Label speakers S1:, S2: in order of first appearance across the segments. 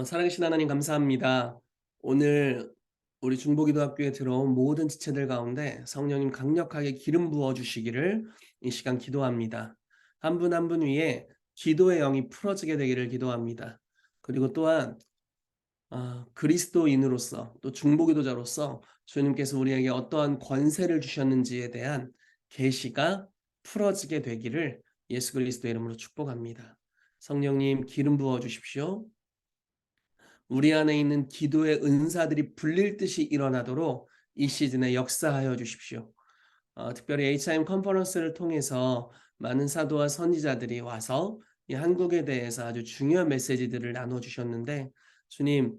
S1: 살아계신 하나님 감사합니다. 오늘 우리 중보기도학교에 들어온 모든 지체들 가운데 성령님 강력하게 기름 부어 주시기를 이 시간 기도합니다. 한 분 한 분 위에 기도의 영이 풀어지게 되기를 기도합니다. 그리고 또한 그리스도인으로서 또 중보기도자로서 주님께서 우리에게 어떠한 권세를 주셨는지에 대한 계시가 풀어지게 되기를 예수 그리스도의 이름으로 축복합니다. 성령님 기름 부어 주십시오. 우리 안에 있는 기도의 은사들이 불릴 듯이 일어나도록 이 시즌에 역사하여 주십시오. 특별히 HIM 컨퍼런스를 통해서 많은 사도와 선지자들이 와서 이 한국에 대해서 아주 중요한 메시지들을 나눠주셨는데, 주님,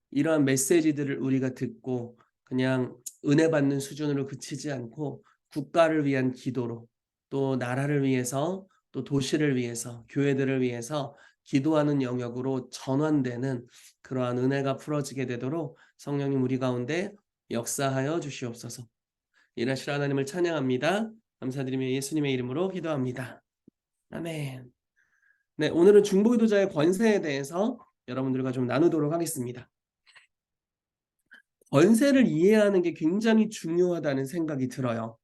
S1: 이러한 메시지들을 우리가 듣고 그냥 은혜 받는 수준으로 그치지 않고 국가를 위한 기도로, 또 나라를 위해서, 또 도시를 위해서, 교회들을 위해서 기도하는 영역으로 전환되는 그러한 은혜가 풀어지게 되도록 성령님 우리 가운데 역사하여 주시옵소서. 일하실 하나님을 찬양합니다. 감사드리며 예수님의 이름으로 기도합니다. 아멘. 네, 오늘은 중보기도자의 권세에 대해서 여러분들과 좀 나누도록 하겠습니다. 권세를 이해하는 게 굉장히 중요하다는 생각이 들어요.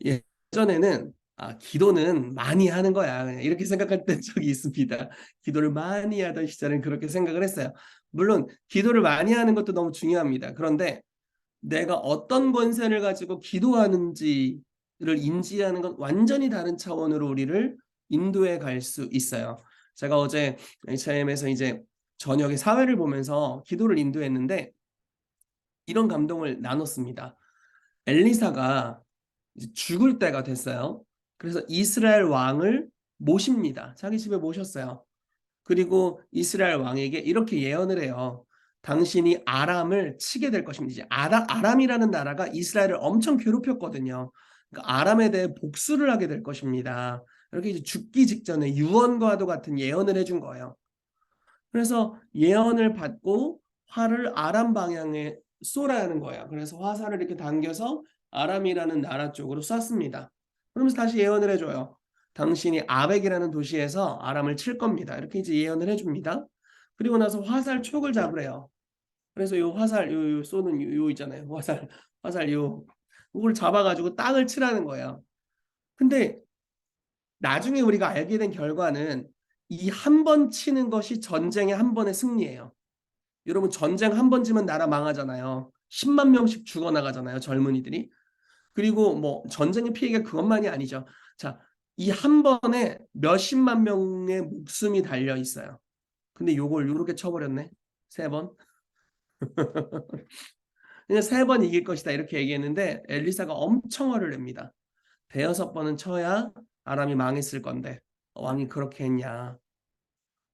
S1: 예전에는 기도는 많이 하는 거야, 이렇게 생각했던 적이 있습니다. 기도를 많이 하던 시절은 그렇게 생각을 했어요. 물론 기도를 많이 하는 것도 너무 중요합니다. 그런데 내가 어떤 권세를 가지고 기도하는지를 인지하는 건 완전히 다른 차원으로 우리를 인도해 갈 수 있어요. 제가 어제 HIM에서 이제 저녁에 사회를 보면서 기도를 인도했는데 이런 감동을 나눴습니다. 엘리사가 이제 죽을 때가 됐어요. 그래서 이스라엘 왕을 모십니다. 자기 집에 모셨어요. 그리고 이스라엘 왕에게 이렇게 예언을 해요. 당신이 아람을 치게 될 것입니다. 이제 아람이라는 나라가 이스라엘을 엄청 괴롭혔거든요. 그러니까 아람에 대해 복수를 하게 될 것입니다. 이렇게 이제 죽기 직전에 유언과도 같은 예언을 해준 거예요. 그래서 예언을 받고 활을 아람 방향에 쏘라는 거예요. 그래서 화살을 이렇게 당겨서 아람이라는 나라 쪽으로 쐈습니다. 그러면서 다시 예언을 해줘요. 당신이 아벡이라는 도시에서 아람을 칠 겁니다. 이렇게 이제 예언을 해줍니다. 그리고 나서 화살 촉을 잡으래요. 그래서 요 화살 요 쏘는 요 있잖아요. 화살 요 그걸 잡아가지고 땅을 치라는 거예요. 근데 나중에 우리가 알게 된 결과는 이 한 번 치는 것이 전쟁의 한 번의 승리예요. 여러분, 전쟁 한 번 지면 나라 망하잖아요. 10만 명씩 죽어나가잖아요, 젊은이들이. 그리고 뭐 전쟁의 피해가 그것만이 아니죠. 자, 이 한 번에 몇십만 명의 목숨이 달려 있어요. 근데 요걸 요렇게 쳐버렸네. 세 번. 그냥 세 번 이길 것이다 이렇게 얘기했는데 엘리사가 엄청 화를 냅니다. 대여섯 번은 쳐야 아람이 망했을 건데 왕이 그렇게 했냐.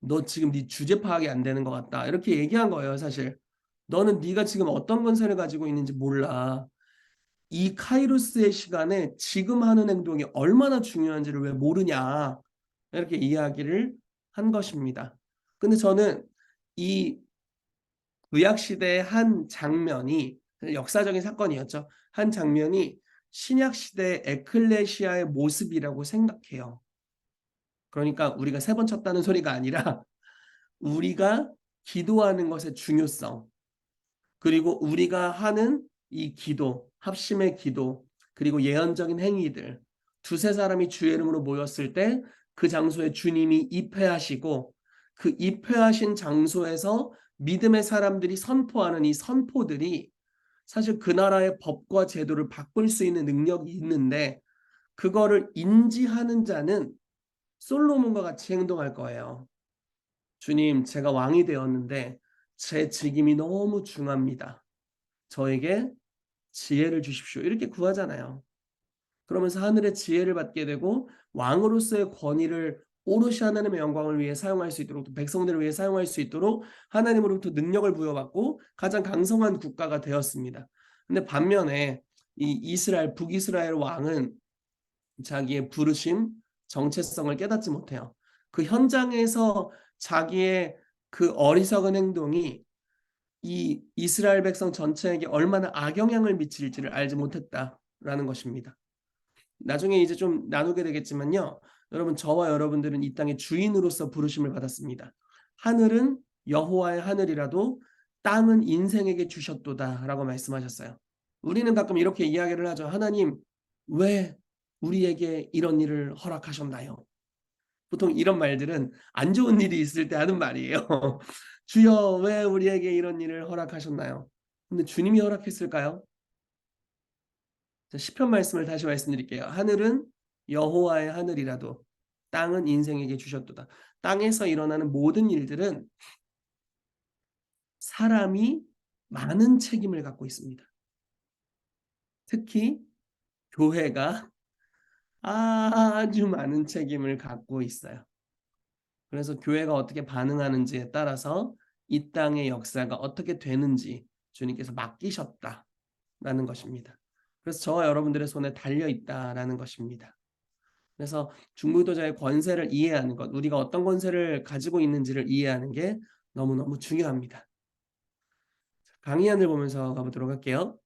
S1: 너 지금 네 주제 파악이 안 되는 것 같다. 이렇게 얘기한 거예요, 사실. 너는 네가 지금 어떤 권세를 가지고 있는지 몰라. 이 카이로스의 시간에 지금 하는 행동이 얼마나 중요한지를 왜 모르냐. 이렇게 이야기를 한 것입니다. 근데 저는 이 구약 시대의 한 장면이 역사적인 사건이었죠. 한 장면이 신약 시대의 에클레시아의 모습이라고 생각해요. 그러니까 우리가 세 번 쳤다는 소리가 아니라 우리가 기도하는 것의 중요성, 그리고 우리가 하는 이 기도, 합심의 기도, 그리고 예언적인 행위들, 두세 사람이 주의 이름으로 모였을 때 그 장소에 주님이 입회하시고 그 입회하신 장소에서 믿음의 사람들이 선포하는 이 선포들이 사실 그 나라의 법과 제도를 바꿀 수 있는 능력이 있는데 그거를 인지하는 자는 솔로몬과 같이 행동할 거예요. 주님, 제가 왕이 되었는데 제 직임이 너무 중합니다. 저에게 지혜를 주십시오. 이렇게 구하잖아요. 그러면서 하늘의 지혜를 받게 되고 왕으로서의 권위를 오롯이 하나님의 영광을 위해 사용할 수 있도록, 또 백성들을 위해 사용할 수 있도록 하나님으로부터 능력을 부여받고 가장 강성한 국가가 되었습니다. 근데 반면에 이 이스라엘, 북이스라엘 왕은 자기의 부르심, 정체성을 깨닫지 못해요. 그 현장에서 자기의 그 어리석은 행동이 이 이스라엘 백성 전체에게 얼마나 악영향을 미칠지를 알지 못했다라는 것입니다. 나중에 이제 좀 나누게 되겠지만요. 여러분, 저와 여러분들은 이 땅의 주인으로서 부르심을 받았습니다. 하늘은 여호와의 하늘이라도 땅은 인생에게 주셨도다라고 말씀하셨어요. 우리는 가끔 이렇게 이야기를 하죠. 하나님, 왜 우리에게 이런 일을 허락하셨나요? 보통 이런 말들은 안 좋은 일이 있을 때 하는 말이에요. 주여, 왜 우리에게 이런 일을 허락하셨나요? 근데 주님이 허락했을까요? 자, 시편 말씀을 다시 말씀드릴게요. 하늘은 여호와의 하늘이라도 땅은 인생에게 주셨도다. 땅에서 일어나는 모든 일들은 사람이 많은 책임을 갖고 있습니다. 특히 교회가 아주 많은 책임을 갖고 있어요. 그래서 교회가 어떻게 반응하는지에 따라서 이 땅의 역사가 어떻게 되는지 주님께서 맡기셨다라는 것입니다. 그래서 저와 여러분들의 손에 달려 있다라는 것입니다. 그래서 중보기도자의 권세를 이해하는 것, 우리가 어떤 권세를 가지고 있는지를 이해하는 게 너무너무 중요합니다. 강의안을 보면서 가보도록 할게요.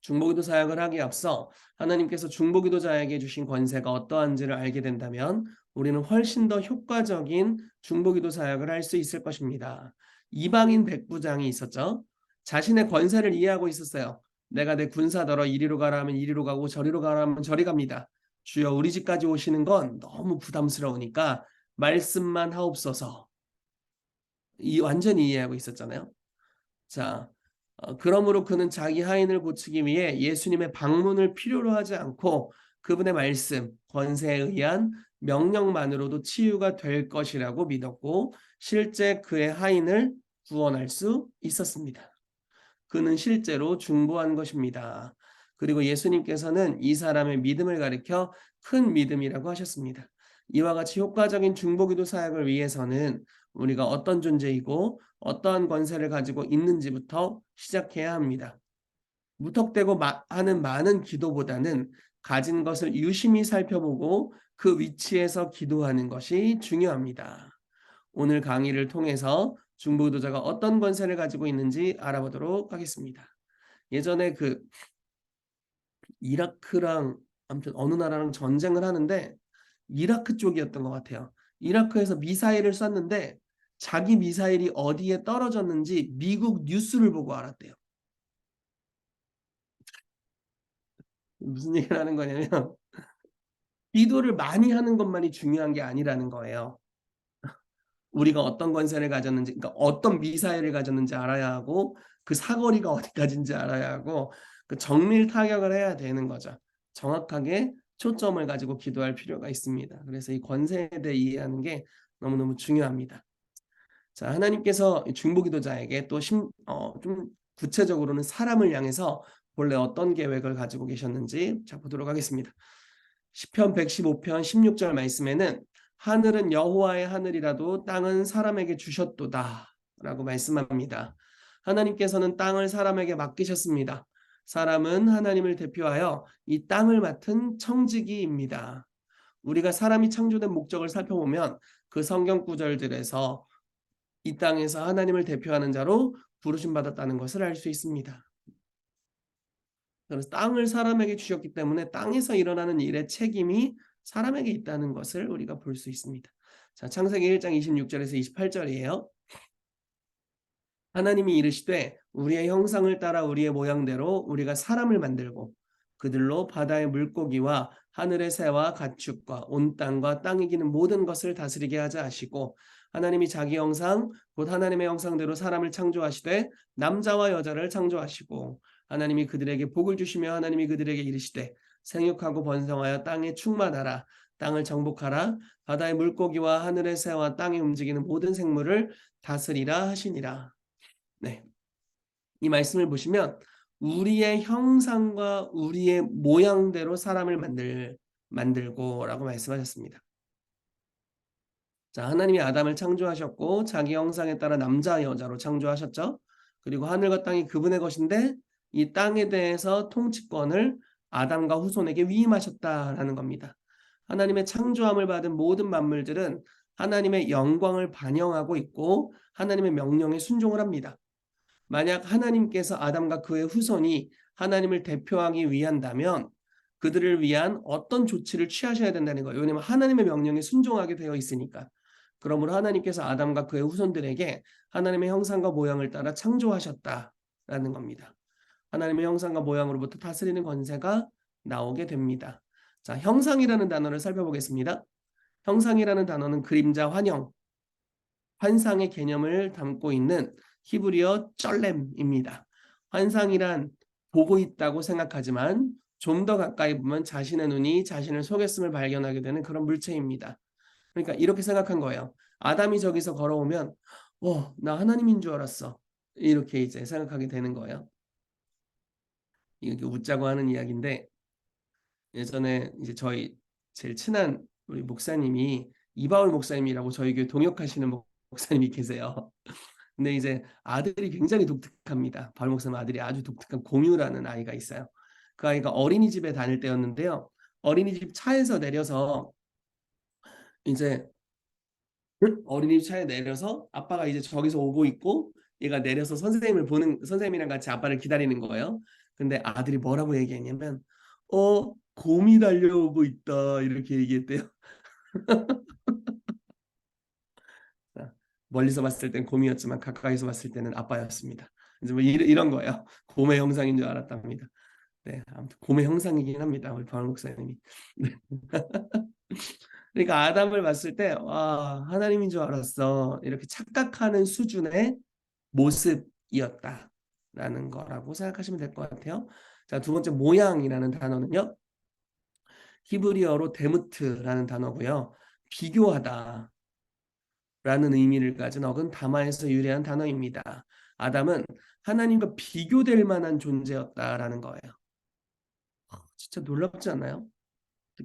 S1: 중보기도 사역을 하기에 앞서 하나님께서 중보기도자에게 주신 권세가 어떠한지를 알게 된다면 우리는 훨씬 더 효과적인 중보기도 사역을 할 수 있을 것입니다. 이방인 백부장이 있었죠. 자신의 권세를 이해하고 있었어요. 내가 내 군사더러 이리로 가라 하면 이리로 가고 저리로 가라 하면 저리 갑니다. 주여, 우리 집까지 오시는 건 너무 부담스러우니까 말씀만 하옵소서. 완전히 이해하고 있었잖아요. 자, 그러므로 그는 자기 하인을 고치기 위해 예수님의 방문을 필요로 하지 않고 그분의 말씀, 권세에 의한 명령만으로도 치유가 될 것이라고 믿었고 실제 그의 하인을 구원할 수 있었습니다. 그는 실제로 중보한 것입니다. 그리고 예수님께서는 이 사람의 믿음을 가리켜 큰 믿음이라고 하셨습니다. 이와 같이 효과적인 중보기도 사역을 위해서는 우리가 어떤 존재이고 어떠한 권세를 가지고 있는지부터 시작해야 합니다. 무턱대고 하는 많은 기도보다는 가진 것을 유심히 살펴보고 그 위치에서 기도하는 것이 중요합니다. 오늘 강의를 통해서 중보기도자가 어떤 권세를 가지고 있는지 알아보도록 하겠습니다. 예전에 그 이라크랑 아무튼 어느 나라랑 전쟁을 하는데 이라크 쪽이었던 것 같아요. 이라크에서 미사일을 쐈는데 자기 미사일이 어디에 떨어졌는지 미국 뉴스를 보고 알았대요. 무슨 얘기를 하는 거냐면 기도를 많이 하는 것만이 중요한 게 아니라는 거예요. 우리가 어떤 권세를 가졌는지, 그러니까 어떤 미사일을 가졌는지 알아야 하고 그 사거리가 어디까지인지 알아야 하고 그 정밀 타격을 해야 되는 거죠. 정확하게 초점을 가지고 기도할 필요가 있습니다. 그래서 이 권세에 대해 이해하는 게 너무너무 중요합니다. 자, 하나님께서 중보기도자에게 또 좀 구체적으로는 사람을 향해서 본래 어떤 계획을 가지고 계셨는지 자 보도록 하겠습니다. 시편 115편 16절 말씀에는 하늘은 여호와의 하늘이라도 땅은 사람에게 주셨도다 라고 말씀합니다. 하나님께서는 땅을 사람에게 맡기셨습니다. 사람은 하나님을 대표하여 이 땅을 맡은 청지기입니다. 우리가 사람이 창조된 목적을 살펴보면 그 성경 구절들에서 이 땅에서 하나님을 대표하는 자로 부르심 받았다는 것을 알 수 있습니다. 그래서 땅을 사람에게 주셨기 때문에 땅에서 일어나는 일의 책임이 사람에게 있다는 것을 우리가 볼 수 있습니다. 자, 창세기 1장 26절에서 28절이에요. 하나님이 이르시되 우리의 형상을 따라 우리의 모양대로 우리가 사람을 만들고 그들로 바다의 물고기와 하늘의 새와 가축과 온 땅과 땅에 기는 모든 것을 다스리게 하자 하시고 하나님이 자기 형상 곧 하나님의 형상대로 사람을 창조하시되 남자와 여자를 창조하시고 하나님이 그들에게 복을 주시며 하나님이 그들에게 이르시되 생육하고 번성하여 땅에 충만하라 땅을 정복하라 바다의 물고기와 하늘의 새와 땅에 움직이는 모든 생물을 다스리라 하시니라. 네, 이 말씀을 보시면 우리의 형상과 우리의 모양대로 사람을 만들고라고 말씀하셨습니다. 자, 하나님이 아담을 창조하셨고 자기 형상에 따라 남자 여자로 창조하셨죠. 그리고 하늘과 땅이 그분의 것인데 이 땅에 대해서 통치권을 아담과 후손에게 위임하셨다라는 겁니다. 하나님의 창조함을 받은 모든 만물들은 하나님의 영광을 반영하고 있고 하나님의 명령에 순종을 합니다. 만약 하나님께서 아담과 그의 후손이 하나님을 대표하기 위한다면 그들을 위한 어떤 조치를 취하셔야 된다는 거예요. 왜냐하면 하나님의 명령에 순종하게 되어 있으니까. 그러므로 하나님께서 아담과 그의 후손들에게 하나님의 형상과 모양을 따라 창조하셨다라는 겁니다. 하나님의 형상과 모양으로부터 다스리는 권세가 나오게 됩니다. 자, 형상이라는 단어를 살펴보겠습니다. 형상이라는 단어는 그림자, 환형, 환상의 개념을 담고 있는 히브리어 쩔렘입니다. 환상이란 보고 있다고 생각하지만 좀 더 가까이 보면 자신의 눈이 자신을 속였음을 발견하게 되는 그런 물체입니다. 그러니까 이렇게 생각한 거예요. 아담이 저기서 걸어오면 나 하나님인 줄 알았어. 이렇게 이제 생각하게 되는 거예요. 이게 웃자고 하는 이야기인데 예전에 이제 저희 제일 친한 우리 목사님이 이바울 목사님이라고 저희 교회 동역하시는 목사님이 계세요. 근데 이제 아들이 굉장히 독특합니다. 바울 목사님 아들이 아주 독특한 공유라는 아이가 있어요. 그 아이가 어린이집에 다닐 때였는데요. 어린이집 차에서 내려서 이제 어린이집 차에 내려서 아빠가 이제 저기서 오고 있고 얘가 내려서 선생님이랑 같이 아빠를 기다리는 거예요. 근데 아들이 뭐라고 얘기했냐면 곰이 달려오고 있다 이렇게 얘기했대요. 멀리서 봤을 땐 곰이었지만 가까이서 봤을 때는 아빠였습니다. 이제 뭐 이런 거예요. 곰의 형상인 줄 알았답니다. 네, 아무튼 곰의 형상이긴 합니다. 우리 바울 목사님이. 네. 그러니까 아담을 봤을 때 와, 하나님인 줄 알았어. 이렇게 착각하는 수준의 모습이었다라는 거라고 생각하시면 될 것 같아요. 자, 두 번째 모양이라는 단어는요. 히브리어로 데무트라는 단어고요. 비교하다 라는 의미를 가진 어근 다마에서 유래한 단어입니다. 아담은 하나님과 비교될 만한 존재였다라는 거예요. 진짜 놀랍지 않나요?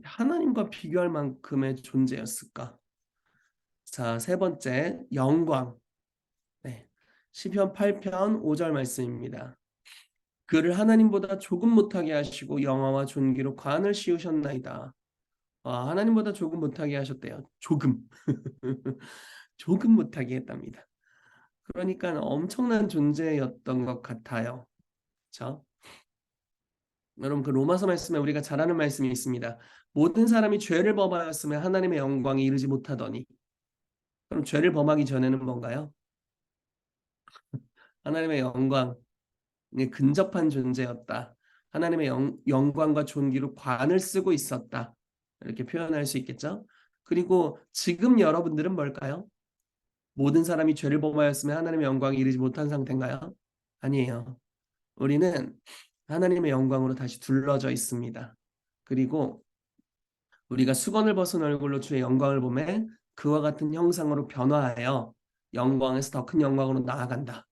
S1: 하나님과 비교할 만큼의 존재였을까? 자, 세 번째 영광. 네. 시편 8편 5절 말씀입니다. 그를 하나님보다 조금 못하게 하시고 영화와 존귀로 관을 씌우셨나이다. 하나님보다 조금 못하게 하셨대요. 조금. 조금 못하게 했답니다. 그러니까 엄청난 존재였던 것 같아요. 그렇죠? 여러분 그 로마서 말씀에 우리가 잘 아는 말씀이 있습니다. 모든 사람이 죄를 범하였으면 하나님의 영광에 이르지 못하더니 그럼 죄를 범하기 전에는 뭔가요? 하나님의 영광에 근접한 존재였다. 하나님의 영광과 존귀로 관을 쓰고 있었다. 이렇게 표현할 수 있겠죠? 그리고 지금 여러분들은 뭘까요? 모든 사람이 죄를 범하였으면 하나님의 영광에 이르지 못한 상태인가요? 아니에요. 우리는 하나님의 영광으로 다시 둘러져 있습니다. 그리고 우리가 수건을 벗은 얼굴로 주의 영광을 보매 그와 같은 형상으로 변화하여 영광에서 더 큰 영광으로 나아간다.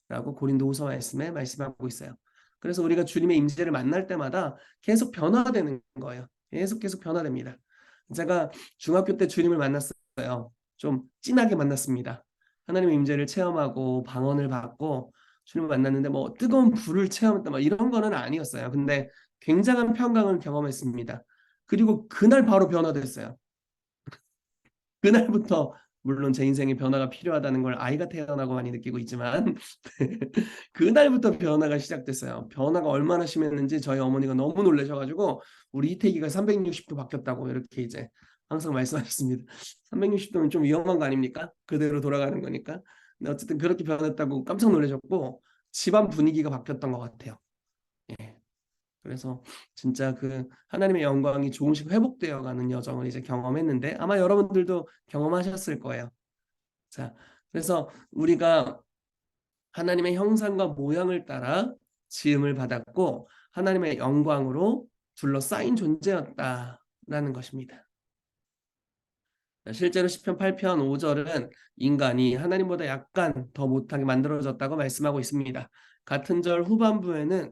S1: 라고 고린도후서 말씀에 말씀하고 있어요. 그래서 우리가 주님의 임재를 만날 때마다 계속 변화되는 거예요. 계속 변화됩니다. 제가 중학교 때 주님을 만났어요. 좀 진하게 만났습니다. 하나님의 임재를 체험하고 방언을 받고 주님을 만났는데 뭐 뜨거운 불을 체험했다 막 이런 거는 아니었어요. 근데 굉장한 평강을 경험했습니다. 그리고 그날 바로 변화됐어요. 그날부터 물론 제 인생에 변화가 필요하다는 걸 아이가 태어나고 많이 느끼고 있지만 그날부터 변화가 시작됐어요. 변화가 얼마나 심했는지 저희 어머니가 너무 놀라셔가지고 우리 이태기가 360도 바뀌었다고 이렇게 이제 항상 말씀하셨습니다. 360도면 좀 위험한 거 아닙니까? 그대로 돌아가는 거니까. 근데 어쨌든 그렇게 변했다고 깜짝 놀라셨고 집안 분위기가 바뀌었던 것 같아요. 예. 그래서 진짜 그 하나님의 영광이 조금씩 회복되어 가는 여정을 이제 경험했는데 아마 여러분들도 경험하셨을 거예요. 자, 그래서 우리가 하나님의 형상과 모양을 따라 지음을 받았고 하나님의 영광으로 둘러싸인 존재였다라는 것입니다. 실제로 시편 8편 5절은 인간이 하나님보다 약간 더 못하게 만들어졌다고 말씀하고 있습니다. 같은 절 후반부에는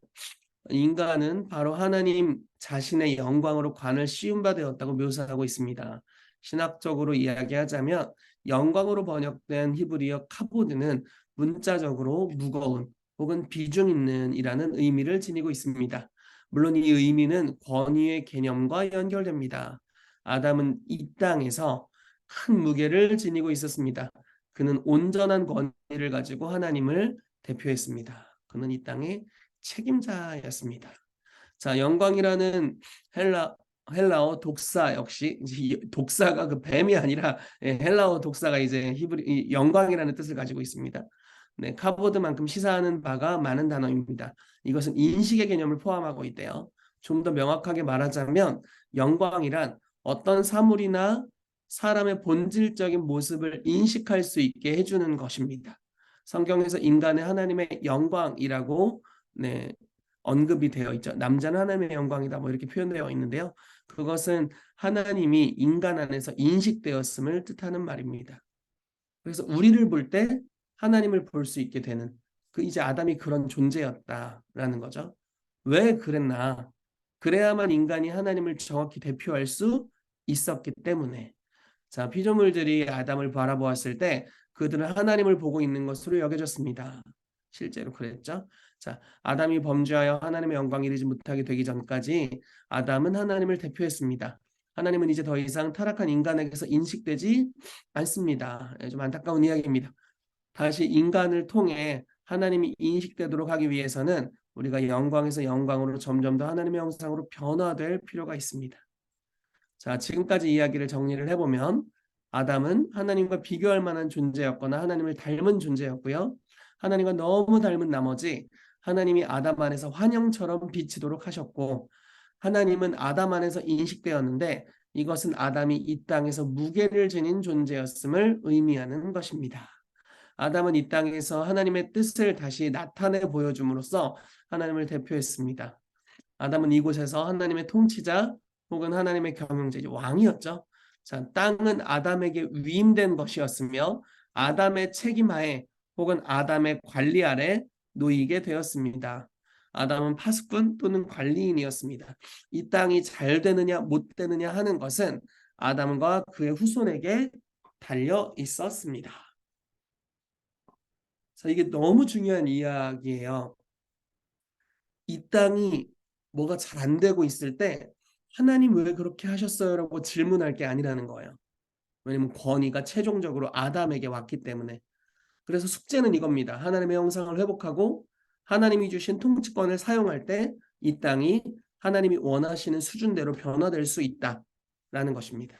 S1: 인간은 바로 하나님 자신의 영광으로 관을 씌운 바 되었다고 묘사하고 있습니다. 신학적으로 이야기하자면 영광으로 번역된 히브리어 카보드는 문자적으로 무거운 혹은 비중 있는 이라는 의미를 지니고 있습니다. 물론 이 의미는 권위의 개념과 연결됩니다. 아담은 이 땅에서 큰 무게를 지니고 있었습니다. 그는 온전한 권위를 가지고 하나님을 대표했습니다. 그는 이 땅의 책임자였습니다. 자, 영광이라는 헬라 헬라어 독사 역시 이제 독사가 그 뱀이 아니라 헬라어 독사가 이제 히브리 영광이라는 뜻을 가지고 있습니다. 네, 카보드만큼 시사하는 바가 많은 단어입니다. 이것은 인식의 개념을 포함하고 있대요. 좀 더 명확하게 말하자면 영광이란 어떤 사물이나 사람의 본질적인 모습을 인식할 수 있게 해주는 것입니다. 성경에서 인간의 하나님의 영광이라고 네, 언급이 되어 있죠. 남자는 하나님의 영광이다 뭐 이렇게 표현되어 있는데요. 그것은 하나님이 인간 안에서 인식되었음을 뜻하는 말입니다. 그래서 우리를 볼 때 하나님을 볼 수 있게 되는 그 이제 아담이 그런 존재였다라는 거죠. 왜 그랬나? 그래야만 인간이 하나님을 정확히 대표할 수 있었기 때문에. 자, 피조물들이 아담을 바라보았을 때 그들은 하나님을 보고 있는 것으로 여겨졌습니다. 실제로 그랬죠. 자, 아담이 범죄하여 하나님의 영광에 이르지 못하게 되기 전까지 아담은 하나님을 대표했습니다. 하나님은 이제 더 이상 타락한 인간에게서 인식되지 않습니다. 좀 안타까운 이야기입니다. 다시 인간을 통해 하나님이 인식되도록 하기 위해서는 우리가 영광에서 영광으로 점점 더 하나님의 형상으로 변화될 필요가 있습니다. 자, 지금까지 이야기를 정리를 해보면 아담은 하나님과 비교할 만한 존재였거나 하나님을 닮은 존재였고요. 하나님과 너무 닮은 나머지 하나님이 아담 안에서 환영처럼 비치도록 하셨고 하나님은 아담 안에서 인식되었는데 이것은 아담이 이 땅에서 무게를 지닌 존재였음을 의미하는 것입니다. 아담은 이 땅에서 하나님의 뜻을 다시 나타내 보여줌으로써 하나님을 대표했습니다. 아담은 이곳에서 하나님의 통치자 혹은 하나님의 경영자, 왕이었죠. 자, 땅은 아담에게 위임된 것이었으며 아담의 책임하에 혹은 아담의 관리 아래 놓이게 되었습니다. 아담은 파수꾼 또는 관리인이었습니다. 이 땅이 잘 되느냐 못 되느냐 하는 것은 아담과 그의 후손에게 달려 있었습니다. 자, 이게 너무 중요한 이야기예요. 이 땅이 뭐가 잘 안 되고 있을 때 하나님 왜 그렇게 하셨어요? 라고 질문할 게 아니라는 거예요. 왜냐면 권위가 최종적으로 아담에게 왔기 때문에. 그래서 숙제는 이겁니다. 하나님의 형상을 회복하고 하나님이 주신 통치권을 사용할 때 이 땅이 하나님이 원하시는 수준대로 변화될 수 있다라는 것입니다.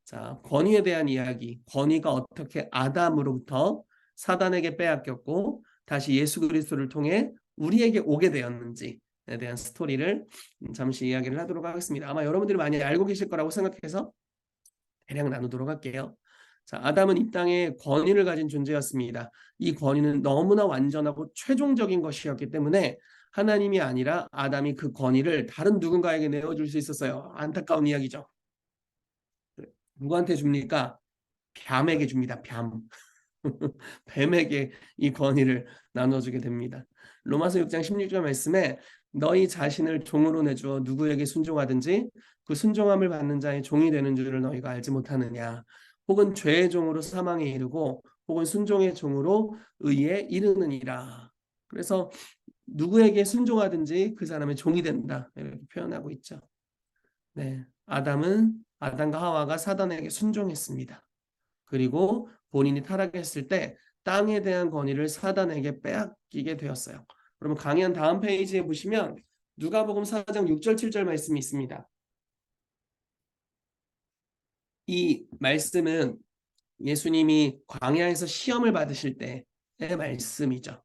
S1: 자, 권위에 대한 이야기. 권위가 어떻게 아담으로부터 사단에게 빼앗겼고 다시 예수 그리스도를 통해 우리에게 오게 되었는지에 대한 스토리를 잠시 이야기를 하도록 하겠습니다. 아마 여러분들이 많이 알고 계실 거라고 생각해서 대략 나누도록 할게요. 자, 아담은 이 땅에 권위를 가진 존재였습니다. 이 권위는 너무나 완전하고 최종적인 것이었기 때문에 하나님이 아니라 아담이 그 권위를 다른 누군가에게 내어줄 수 있었어요. 안타까운 이야기죠. 누구한테 줍니까? 뱀에게 줍니다. 뱀. 뱀에게 이 권위를 나눠주게 됩니다. 로마서 6장 16절 말씀에 너희 자신을 종으로 내주어 누구에게 순종하든지 그 순종함을 받는 자의 종이 되는 줄을 너희가 알지 못하느냐. 혹은 죄의 종으로 사망에 이르고 혹은 순종의 종으로 의에 이르느니라. 그래서 누구에게 순종하든지 그 사람의 종이 된다. 이렇게 표현하고 있죠. 네, 아담과 하와가 사단에게 순종했습니다. 그리고 본인이 타락했을 때 땅에 대한 권위를 사단에게 빼앗기게 되었어요. 그러면 강연 다음 페이지에 보시면 누가복음 4장 6절 7절 말씀이 있습니다. 이 말씀은 예수님이 광야에서 시험을 받으실 때의 말씀이죠.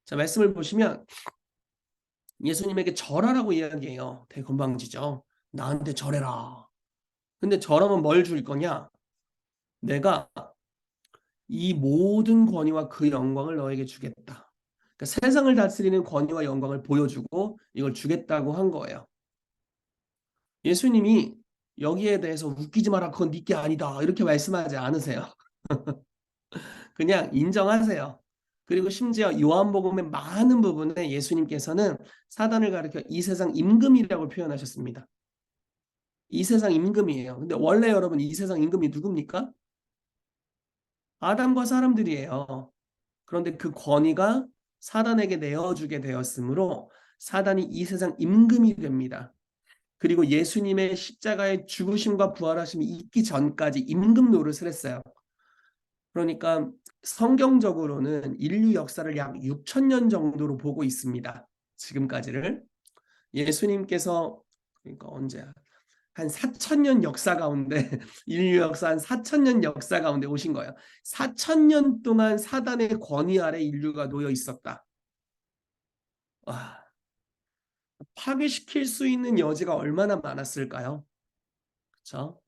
S1: 자, 말씀을 보시면 예수님에게 절하라고 이야기해요. 대건방지죠. 나한테 절해라. 근데 절하면 뭘 줄 거냐? 내가 이 모든 권위와 그 영광을 너에게 주겠다. 그러니까 세상을 다스리는 권위와 영광을 보여주고 이걸 주겠다고 한 거예요. 예수님이 여기에 대해서 웃기지 마라, 그건 네게 아니다, 이렇게 말씀하지 않으세요. 그냥 인정하세요. 그리고 심지어 요한복음의 많은 부분에 예수님께서는 사단을 가리켜 이 세상 임금이라고 표현하셨습니다. 이 세상 임금이에요. 근데 원래 여러분 이 세상 임금이 누굽니까? 아담과 사람들이에요. 그런데 그 권위가 사단에게 내어주게 되었으므로 사단이 이 세상 임금이 됩니다. 그리고 예수님의 십자가의 죽으심과 부활하심이 있기 전까지 임금 노릇을 했어요. 그러니까 성경적으로는 인류 역사를 약 6,000년 정도로 보고 있습니다. 지금까지를. 예수님께서 그러니까 언제야? 한 4,000년 역사 가운데 인류 역사 한 4,000년 역사 가운데 오신 거예요. 4,000년 동안 사단의 권위 아래 인류가 놓여 있었다. 와, 파괴시킬 수 있는 여지가 얼마나 많았을까요? 그렇죠?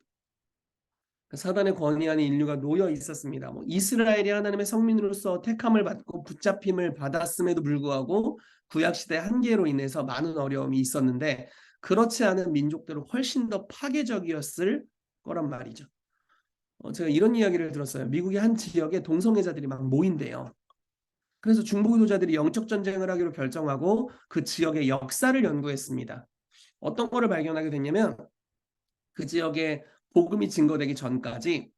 S1: 사단의 권위 안에 인류가 놓여 있었습니다. 뭐 이스라엘이 하나님의 성민으로서 택함을 받고 붙잡힘을 받았음에도 불구하고 구약 시대 한계로 인해서 많은 어려움이 있었는데 그렇지 않은 민족들은 훨씬 더 파괴적이었을 거란 말이죠. 제가 이런 이야기를 들었어요. 미국의 한 지역에 동성애자들이 막 모인대요. 그래서 중보기도자들이 영적 전쟁을 하기로 결정하고 그 지역의 역사를 연구했습니다. 어떤 거를 발견하게 됐냐면 그 지역에 복음이 증거되기 전까지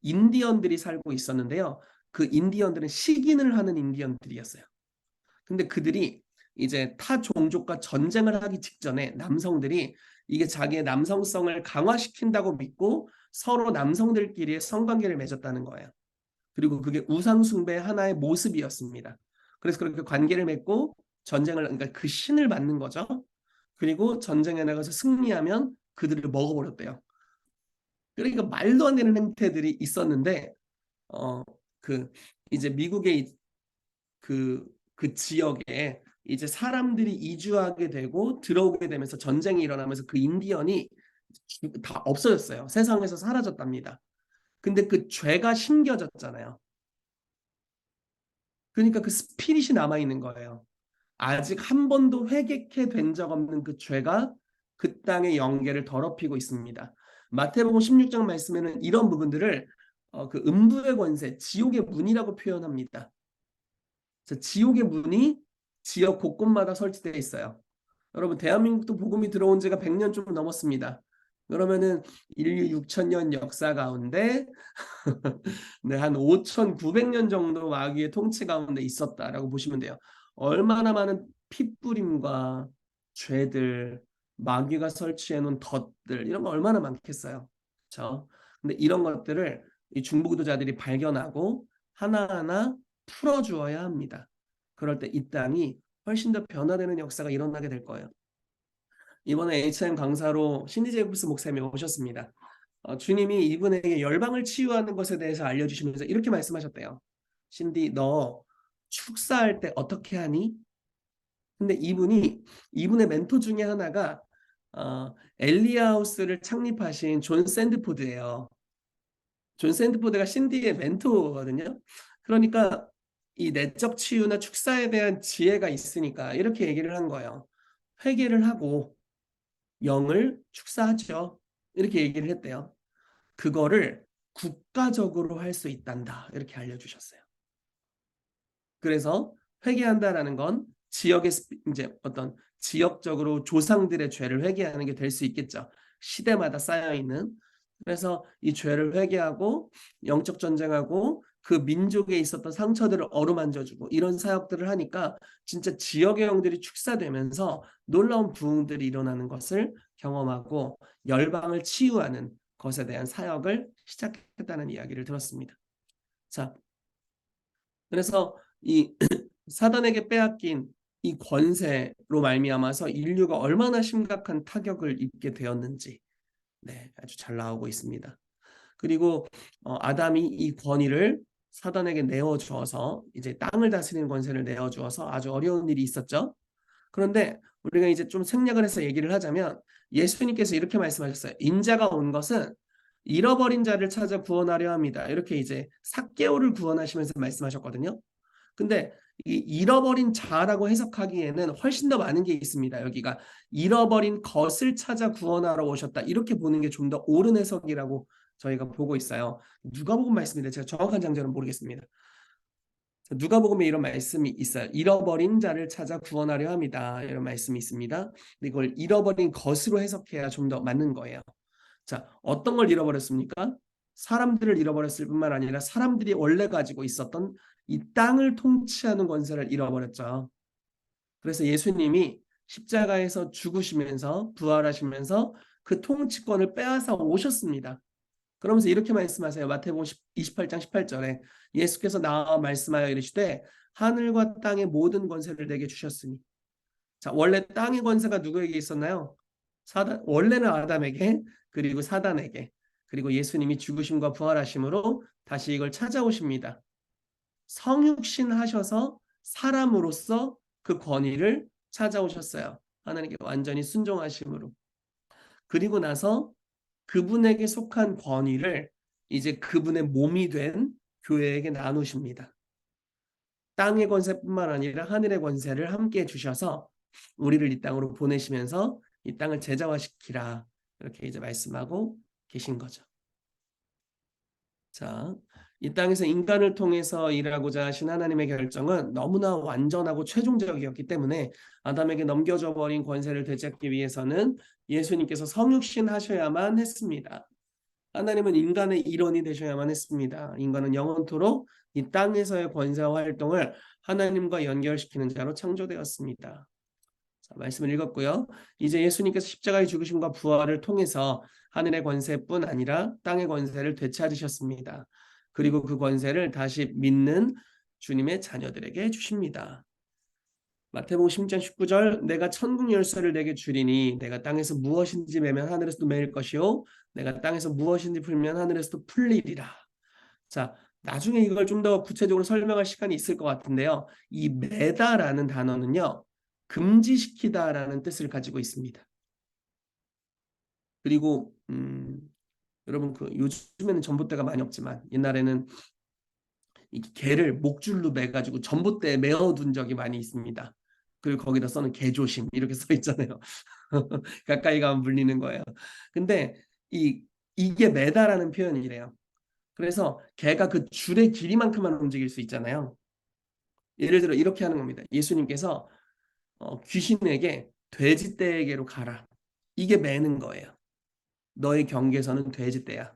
S1: 인디언들이 살고 있었는데요. 그 인디언들은 식인을 하는 인디언들이었어요. 근데 그들이 이제 타 종족과 전쟁을 하기 직전에 남성들이 이게 자기의 남성성을 강화시킨다고 믿고 서로 남성들끼리의 성관계를 맺었다는 거예요. 그리고 그게 우상숭배의 하나의 모습이었습니다. 그래서 그렇게 관계를 맺고 전쟁을, 그러니까 그 신을 받는 거죠. 그리고 전쟁에 나가서 승리하면 그들을 먹어버렸대요. 그러니까 말도 안 되는 행태들이 있었는데 어 그 이제 미국의 그 지역에 이제 사람들이 이주하게 되고 들어오게 되면서 전쟁이 일어나면서 그 인디언이 다 없어졌어요. 세상에서 사라졌답니다. 근데 그 죄가 심겨졌잖아요. 그러니까 그 스피릿이 남아 있는 거예요. 아직 한 번도 회개케 된 적 없는 그 죄가 그 땅의 영계를 더럽히고 있습니다. 마태복음 16장 말씀에는 이런 부분들을 그 음부의 권세, 지옥의 문이라고 표현합니다. 지옥의 문이 지역 곳곳마다 설치되어 있어요. 여러분 대한민국도 복음이 들어온 지가 100년 좀 넘었습니다. 그러면은 인류 6,000년 역사 가운데 네, 한 5,900년 정도 마귀의 통치 가운데 있었다라고 보시면 돼요. 얼마나 많은 핏부림과 죄들, 마귀가 설치해 놓은 덫들 이런 거 얼마나 많겠어요. 그렇죠? 근데 이런 것들을 이 중보기도자들이 발견하고 하나하나 풀어주어야 합니다. 그럴 때 이 땅이 훨씬 더 변화되는 역사가 일어나게 될 거예요. 이번에 HM 강사로 신디 제이콥스 목사님이 오셨습니다. 주님이 이분에게 열방을 치유하는 것에 대해서 알려주시면서 이렇게 말씀하셨대요. 신디, 너 축사할 때 어떻게 하니? 근데 이분의 멘토 중에 하나가 엘리아우스를 창립하신 존 샌드포드예요. 존 샌드포드가 신디의 멘토거든요. 그러니까 이 내적 치유나 축사에 대한 지혜가 있으니까 이렇게 얘기를 한 거예요. 회개를 하고 영을 축사하죠. 이렇게 얘기를 했대요. 그거를 국가적으로 할 수 있단다. 이렇게 알려주셨어요. 그래서 회개한다라는 건 지역의 이제 어떤 지역적으로 조상들의 죄를 회개하는 게 될 수 있겠죠. 시대마다 쌓여 있는. 그래서 이 죄를 회개하고 영적 전쟁하고 그 민족에 있었던 상처들을 어루만져주고 이런 사역들을 하니까 진짜 지역의 영들이 축사되면서 놀라운 부흥들이 일어나는 것을 경험하고 열방을 치유하는 것에 대한 사역을 시작했다는 이야기를 들었습니다. 자, 그래서 이 사단에게 빼앗긴 이 권세로 말미암아서 인류가 얼마나 심각한 타격을 입게 되었는지 네, 아주 잘 나오고 있습니다. 그리고 아담이 이 권위를 사단에게 내어주어서 이제 땅을 다스리는 권세를 내어주어서 아주 어려운 일이 있었죠. 그런데 우리가 이제 좀 생략을 해서 얘기를 하자면 예수님께서 이렇게 말씀하셨어요. 인자가 온 것은 잃어버린 자를 찾아 구원하려 합니다. 이렇게 이제 삭개오를 구원하시면서 말씀하셨거든요. 근데 이 잃어버린 자라고 해석하기에는 훨씬 더 많은 게 있습니다. 여기가 잃어버린 것을 찾아 구원하러 오셨다. 이렇게 보는 게 좀 더 옳은 해석이라고 저희가 보고 있어요. 누가복음 말씀인데 제가 정확한 장절은 모르겠습니다. 누가복음에 이런 말씀이 있어요. 잃어버린 자를 찾아 구원하려 합니다. 이런 말씀이 있습니다. 근데 이걸 잃어버린 것으로 해석해야 좀 더 맞는 거예요. 자, 어떤 걸 잃어버렸습니까? 사람들을 잃어버렸을 뿐만 아니라 사람들이 원래 가지고 있었던 이 땅을 통치하는 권세를 잃어버렸죠. 그래서 예수님이 십자가에서 죽으시면서 부활하시면서 그 통치권을 빼앗아 오셨습니다. 그러면서 이렇게 말씀하세요. 마태복음 28장 18절에 예수께서 나와 말씀하여 이르시되 하늘과 땅의 모든 권세를 내게 주셨으니. 자, 원래 땅의 권세가 누구에게 있었나요? 원래는 아담에게, 그리고 사단에게, 그리고 예수님이 죽으심과 부활하심으로 다시 이걸 찾아오십니다. 성육신 하셔서 사람으로서 그 권위를 찾아오셨어요. 하나님께 완전히 순종하심으로. 그리고 나서 그분에게 속한 권위를 이제 그분의 몸이 된 교회에게 나누십니다. 땅의 권세뿐만 아니라 하늘의 권세를 함께 주셔서 우리를 이 땅으로 보내시면서 이 땅을 제자화시키라, 이렇게 이제 말씀하고 계신 거죠. 자, 이 땅에서 인간을 통해서 일하고자 하신 하나님의 결정은 너무나 완전하고 최종적이었기 때문에 아담에게 넘겨져 버린 권세를 되찾기 위해서는 예수님께서 성육신 하셔야만 했습니다. 하나님은 인간의 일원이 되셔야만 했습니다. 인간은 영원토록 이 땅에서의 권세와 활동을 하나님과 연결시키는 자로 창조되었습니다. 자, 말씀을 읽었고요. 이제 예수님께서 십자가의 죽으심과 부활을 통해서 하늘의 권세뿐 아니라 땅의 권세를 되찾으셨습니다. 그리고 그 권세를 다시 믿는 주님의 자녀들에게 주십니다. 마태복음 10장 19절, 내가 천국 열쇠를 내게 주리니 내가 땅에서 무엇인지 매면 하늘에서도 매일 것이요 내가 땅에서 무엇인지 풀면 하늘에서도 풀리리라. 자, 나중에 이걸 좀 더 구체적으로 설명할 시간이 있을 것 같은데요. 이 매다라는 단어는요, 금지시키다라는 뜻을 가지고 있습니다. 그리고 여러분 그 요즘에는 전봇대가 많이 없지만 옛날에는 이 개를 목줄로 매가지고 전봇대에 메어둔 적이 많이 있습니다. 그리고 거기다 써는 개조심 이렇게 써 있잖아요. 가까이 가면 물리는 거예요. 근데 이게 매다라는 표현이래요. 그래서 개가 그 줄의 길이만큼만 움직일 수 있잖아요. 예를 들어 이렇게 하는 겁니다. 예수님께서 귀신에게 돼지떼에게로 가라. 이게 매는 거예요. 너의 경계선은 돼지떼야.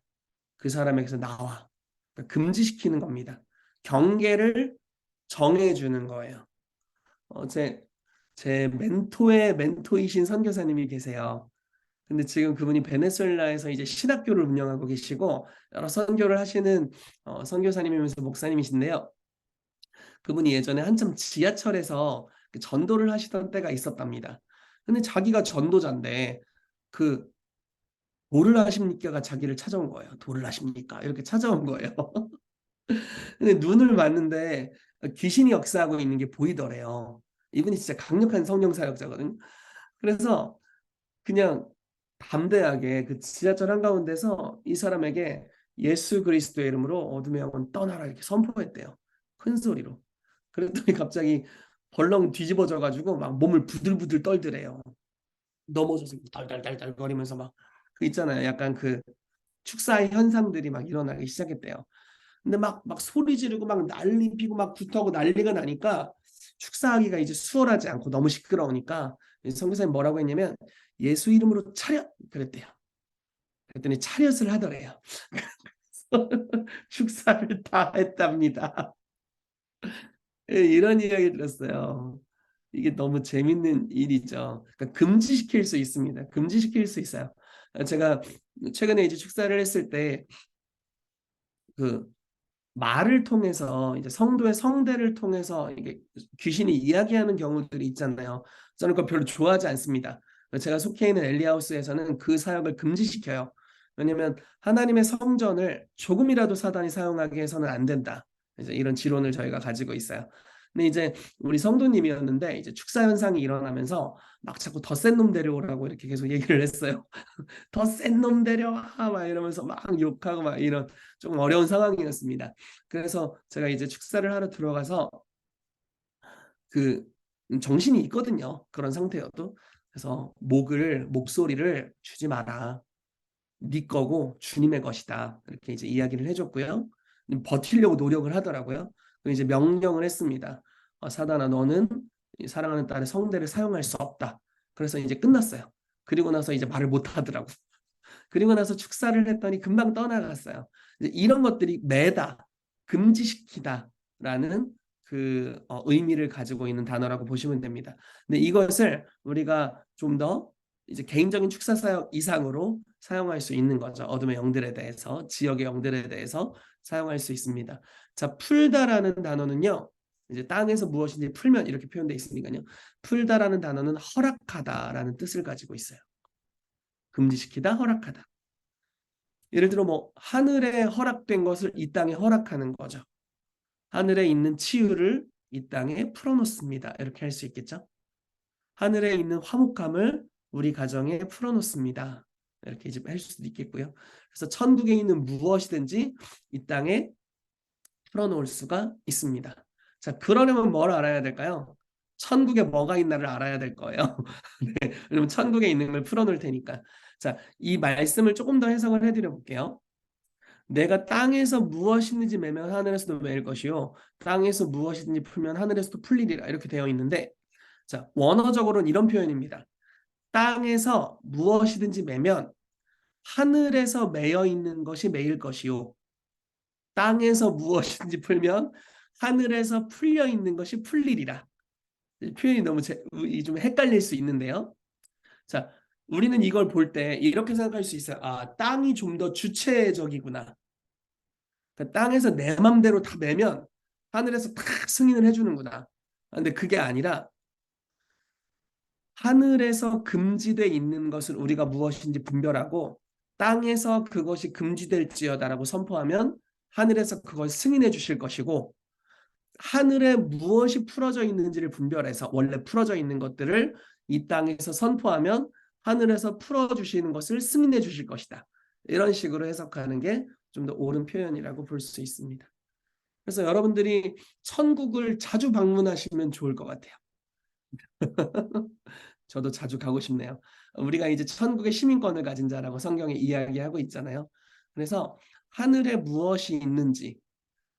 S1: 그 사람에게서 나와. 그러니까 금지시키는 겁니다. 경계를 정해주는 거예요. 제 멘토의 멘토이신 선교사님이 계세요. 근데 지금 그분이 베네수엘라에서 이제 신학교를 운영하고 계시고 여러 선교를 하시는 선교사님이면서 목사님이신데요. 그분이 예전에 한참 지하철에서 전도를 하시던 때가 있었답니다. 근데 자기가 전도자인데 그 도를 하십니까가 자기를 찾아온 거예요. 도를 하십니까? 이렇게 찾아온 거예요. 근데 눈을 봤는데 귀신이 역사하고 있는 게 보이더래요. 이분이 진짜 강력한 성령 사역자거든요. 그래서 그냥 담대하게 그 지하철 한가운데서 이 사람에게 예수 그리스도의 이름으로 어둠의 영혼 떠나라 이렇게 선포했대요. 큰 소리로. 그랬더니 갑자기 벌렁 뒤집어져 가지고 막 몸을 부들부들 떨더래요. 넘어져서 달달달달 거리면서 막 그 있잖아요. 약간 그 축사 현상들이 막 일어나기 시작했대요. 근데 막 소리 지르고 막 난리 피고 막 구토하고 난리가 나니까 축사하기가 이제 수월하지 않고 너무 시끄러우니까 선교사님 뭐라고 했냐면 예수 이름으로 차렷 그랬대요. 그랬더니 차렷을 하더래요. 축사를 다 했답니다. 이런 이야기 들었어요. 이게 너무 재밌는 일이죠. 그러니까 금지시킬 수 있습니다. 금지시킬 수 있어요. 제가 최근에 이제 축사를 했을 때 그 말을 통해서 이제 성도의 성대를 통해서 이게 귀신이 이야기하는 경우들이 있잖아요. 저는 그걸 별로 좋아하지 않습니다. 제가 속해 있는 엘리하우스에서는 그 사역을 금지시켜요. 왜냐하면 하나님의 성전을 조금이라도 사단이 사용하게 해서는 안 된다. 이제 이런 지론을 저희가 가지고 있어요. 근데 이제 우리 성도님이었는데 이제 축사 현상이 일어나면서 막 자꾸 더 센 놈 데려오라고 이렇게 계속 얘기를 했어요. 더 센 놈 데려와 막 이러면서 막 욕하고 막 이런 좀 어려운 상황이었습니다. 그래서 제가 이제 축사를 하러 들어가서 그 정신이 있거든요. 그런 상태여도. 그래서 목소리를 주지 마라. 네 거고 주님의 것이다. 이렇게 이제 이야기를 해줬고요. 버티려고 노력을 하더라고요. 이제 명령을 했습니다. 사단아, 너는 사랑하는 딸의 성대를 사용할 수 없다. 그래서 이제 끝났어요. 그리고 나서 이제 말을 못 하더라고. 그리고 나서 축사를 했더니 금방 떠나갔어요. 이런 것들이 매다, 금지시키다라는 그 의미를 가지고 있는 단어라고 보시면 됩니다. 근데 이것을 우리가 좀 더 이제 개인적인 축사 사역 이상으로 사용할 수 있는 거죠. 어둠의 영들에 대해서, 지역의 영들에 대해서 사용할 수 있습니다. 자, 풀다라는 단어는요. 이제 땅에서 무엇인지 풀면 이렇게 표현되어 있으니까요. 풀다라는 단어는 허락하다라는 뜻을 가지고 있어요. 금지시키다, 허락하다. 예를 들어 뭐 하늘에 허락된 것을 이 땅에 허락하는 거죠. 하늘에 있는 치유를 이 땅에 풀어놓습니다. 이렇게 할 수 있겠죠. 하늘에 있는 화목함을 우리 가정에 풀어놓습니다. 이렇게 이제 할 수도 있겠고요. 그래서 천국에 있는 무엇이든지 이 땅에 풀어놓을 수가 있습니다. 자, 그러려면 뭘 알아야 될까요? 천국에 뭐가 있나를 알아야 될 거예요. 네, 그러면 천국에 있는 걸 풀어놓을 테니까. 자, 이 말씀을 조금 더 해석을 해드려 볼게요. 내가 땅에서 무엇이든지 매면 하늘에서도 매일 것이요 땅에서 무엇이든지 풀면 하늘에서도 풀리리라 이렇게 되어 있는데, 자, 원어적으로는 이런 표현입니다. 땅에서 무엇이든지 매면 하늘에서 매여 있는 것이 매일 것이요 땅에서 무엇이든지 풀면 하늘에서 풀려 있는 것이 풀리리라. 표현이 너무 좀 헷갈릴 수 있는데요. 자, 우리는 이걸 볼 때 이렇게 생각할 수 있어요. 아, 땅이 좀 더 주체적이구나. 그러니까 땅에서 내 맘대로 다 매면 하늘에서 탁 승인을 해주는구나. 근데 그게 아니라 하늘에서 금지되어 있는 것을 우리가 무엇인지 분별하고 땅에서 그것이 금지될지어다라고 선포하면 하늘에서 그걸 승인해 주실 것이고, 하늘에 무엇이 풀어져 있는지를 분별해서 원래 풀어져 있는 것들을 이 땅에서 선포하면 하늘에서 풀어주시는 것을 승인해 주실 것이다. 이런 식으로 해석하는 게 좀 더 옳은 표현이라고 볼 수 있습니다. 그래서 여러분들이 천국을 자주 방문하시면 좋을 것 같아요. 저도 자주 가고 싶네요. 우리가 이제 천국의 시민권을 가진 자라고 성경에 이야기하고 있잖아요. 그래서 하늘에 무엇이 있는지,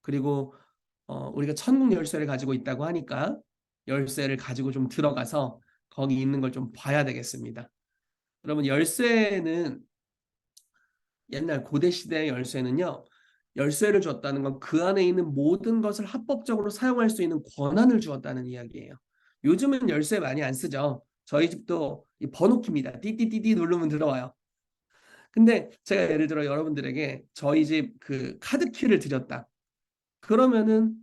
S1: 그리고 우리가 천국 열쇠를 가지고 있다고 하니까 열쇠를 가지고 좀 들어가서 거기 있는 걸 좀 봐야 되겠습니다. 여러분, 열쇠는 옛날 고대 시대의 열쇠는요, 열쇠를 줬다는 건 그 안에 있는 모든 것을 합법적으로 사용할 수 있는 권한을 주었다는 이야기예요. 요즘은 열쇠 많이 안 쓰죠. 저희 집도 이 번호키입니다. 띠띠띠띠 누르면 들어와요. 근데 제가 예를 들어 여러분들에게 저희 집 그 카드키를 드렸다. 그러면은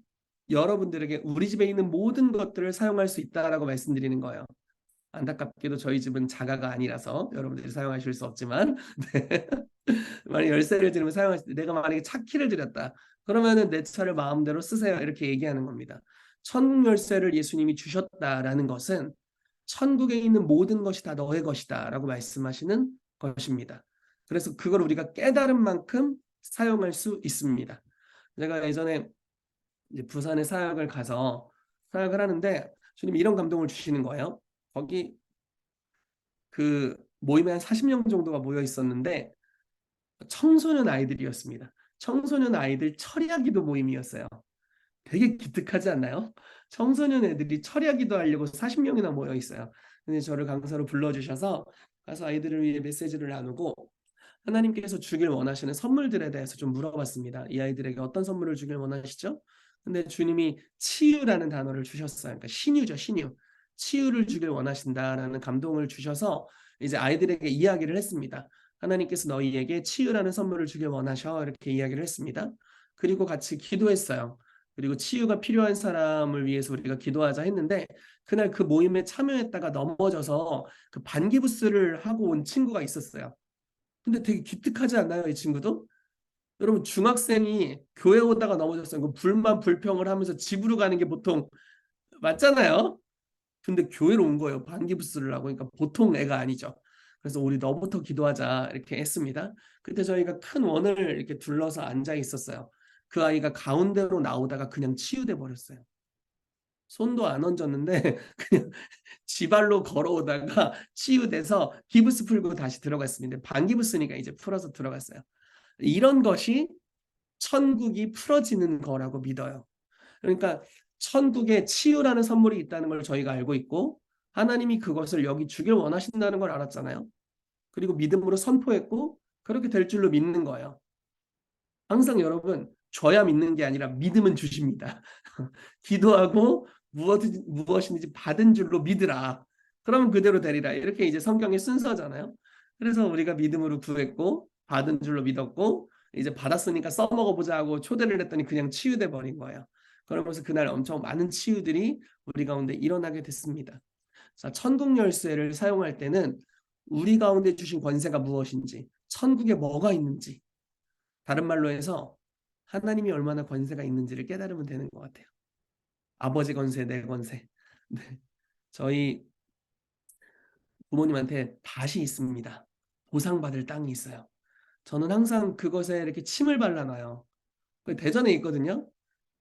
S1: 여러분들에게 우리 집에 있는 모든 것들을 사용할 수 있다라고 말씀드리는 거예요. 안타깝게도 저희 집은 자가가 아니라서 여러분들이 사용하실 수 없지만 네. 만약 열쇠를 드리면 사용하실 때 내가 만약에 차 키를 드렸다. 그러면은 내 차를 마음대로 쓰세요. 이렇게 얘기하는 겁니다. 천국 열쇠를 예수님이 주셨다라는 것은 천국에 있는 모든 것이 다 너의 것이다라고 말씀하시는 것입니다. 그래서 그걸 우리가 깨달은 만큼 사용할 수 있습니다. 제가 예전에 이제 부산에 사역을 가서 사역을 하는데 주님 이런 감동을 주시는 거예요. 거기 그 모임에 한 40명 정도가 모여 있었는데 청소년 아이들이었습니다. 청소년 아이들 철야기도 모임이었어요. 되게 기특하지 않나요? 청소년 애들이 철야기도 하려고 40명이나 모여 있어요. 근데 저를 강사로 불러주셔서 가서 아이들을 위해 메시지를 나누고 하나님께서 주길 원하시는 선물들에 대해서 좀 물어봤습니다. 이 아이들에게 어떤 선물을 주길 원하시죠? 근데 주님이 치유라는 단어를 주셨어요. 그러니까 신유죠, 신유. 치유를 주길 원하신다라는 감동을 주셔서 이제 아이들에게 이야기를 했습니다. 하나님께서 너희에게 치유라는 선물을 주길 원하셔. 이렇게 이야기를 했습니다. 그리고 같이 기도했어요. 그리고 치유가 필요한 사람을 위해서 우리가 기도하자 했는데 그날 그 모임에 참여했다가 넘어져서 그 반기부스를 하고 온 친구가 있었어요. 근데 되게 기특하지 않나요, 이 친구도? 여러분, 중학생이 교회 오다가 넘어졌어요. 그 불만 불평을 하면서 집으로 가는 게 보통 맞잖아요. 근데 교회로 온 거예요. 반기부스를 하고. 그러니까 보통 애가 아니죠. 그래서 우리 너부터 기도하자 이렇게 했습니다. 그때 저희가 큰 원을 이렇게 둘러서 앉아 있었어요. 그 아이가 가운데로 나오다가 그냥 치유돼 버렸어요. 손도 안 얹었는데 그냥 지발로 걸어오다가 치유돼서 기부스 풀고 다시 들어갔습니다. 반기부스니까 이제 풀어서 들어갔어요. 이런 것이 천국이 풀어지는 거라고 믿어요. 그러니까 천국에 치유라는 선물이 있다는 걸 저희가 알고 있고 하나님이 그것을 여기 주길 원하신다는 걸 알았잖아요. 그리고 믿음으로 선포했고 그렇게 될 줄로 믿는 거예요. 항상 여러분 줘야 믿는 게 아니라 믿음은 주십니다. 기도하고 무엇인지 받은 줄로 믿으라. 그러면 그대로 되리라. 이렇게 이제 성경의 순서잖아요. 그래서 우리가 믿음으로 구했고 받은 줄로 믿었고 이제 받았으니까 써먹어 보자 하고 초대를 했더니 그냥 치유돼 버린 거예요. 그러면서 그날 엄청 많은 치유들이 우리 가운데 일어나게 됐습니다. 자, 천국 열쇠를 사용할 때는 우리 가운데 주신 권세가 무엇인지, 천국에 뭐가 있는지, 다른 말로 해서 하나님이 얼마나 권세가 있는지를 깨달으면 되는 것 같아요. 아버지 권세, 내 권세. 네. 저희 부모님한테 밭이 있습니다. 보상받을 땅이 있어요. 저는 항상 그것에 이렇게 침을 발라놔요. 대전에 있거든요.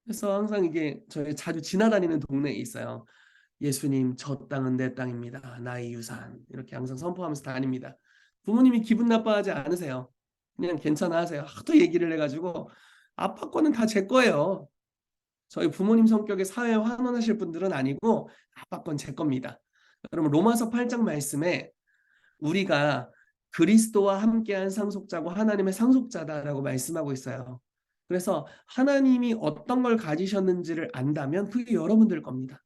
S1: 그래서 항상 이게 저희 자주 지나다니는 동네에 있어요. 예수님, 저 땅은 내 땅입니다. 나의 유산. 이렇게 항상 선포하면서 다닙니다. 부모님이 기분 나빠하지 않으세요. 그냥 괜찮아 하세요. 하도 얘기를 해가지고 아빠 거는 다 제 거예요. 저희 부모님 성격에 사회에 환원하실 분들은 아니고 아빠 건 제 겁니다. 그러면 로마서 8장 말씀에 우리가 그리스도와 함께한 상속자고 하나님의 상속자다라고 말씀하고 있어요. 그래서 하나님이 어떤 걸 가지셨는지를 안다면 그게 여러분들 겁니다.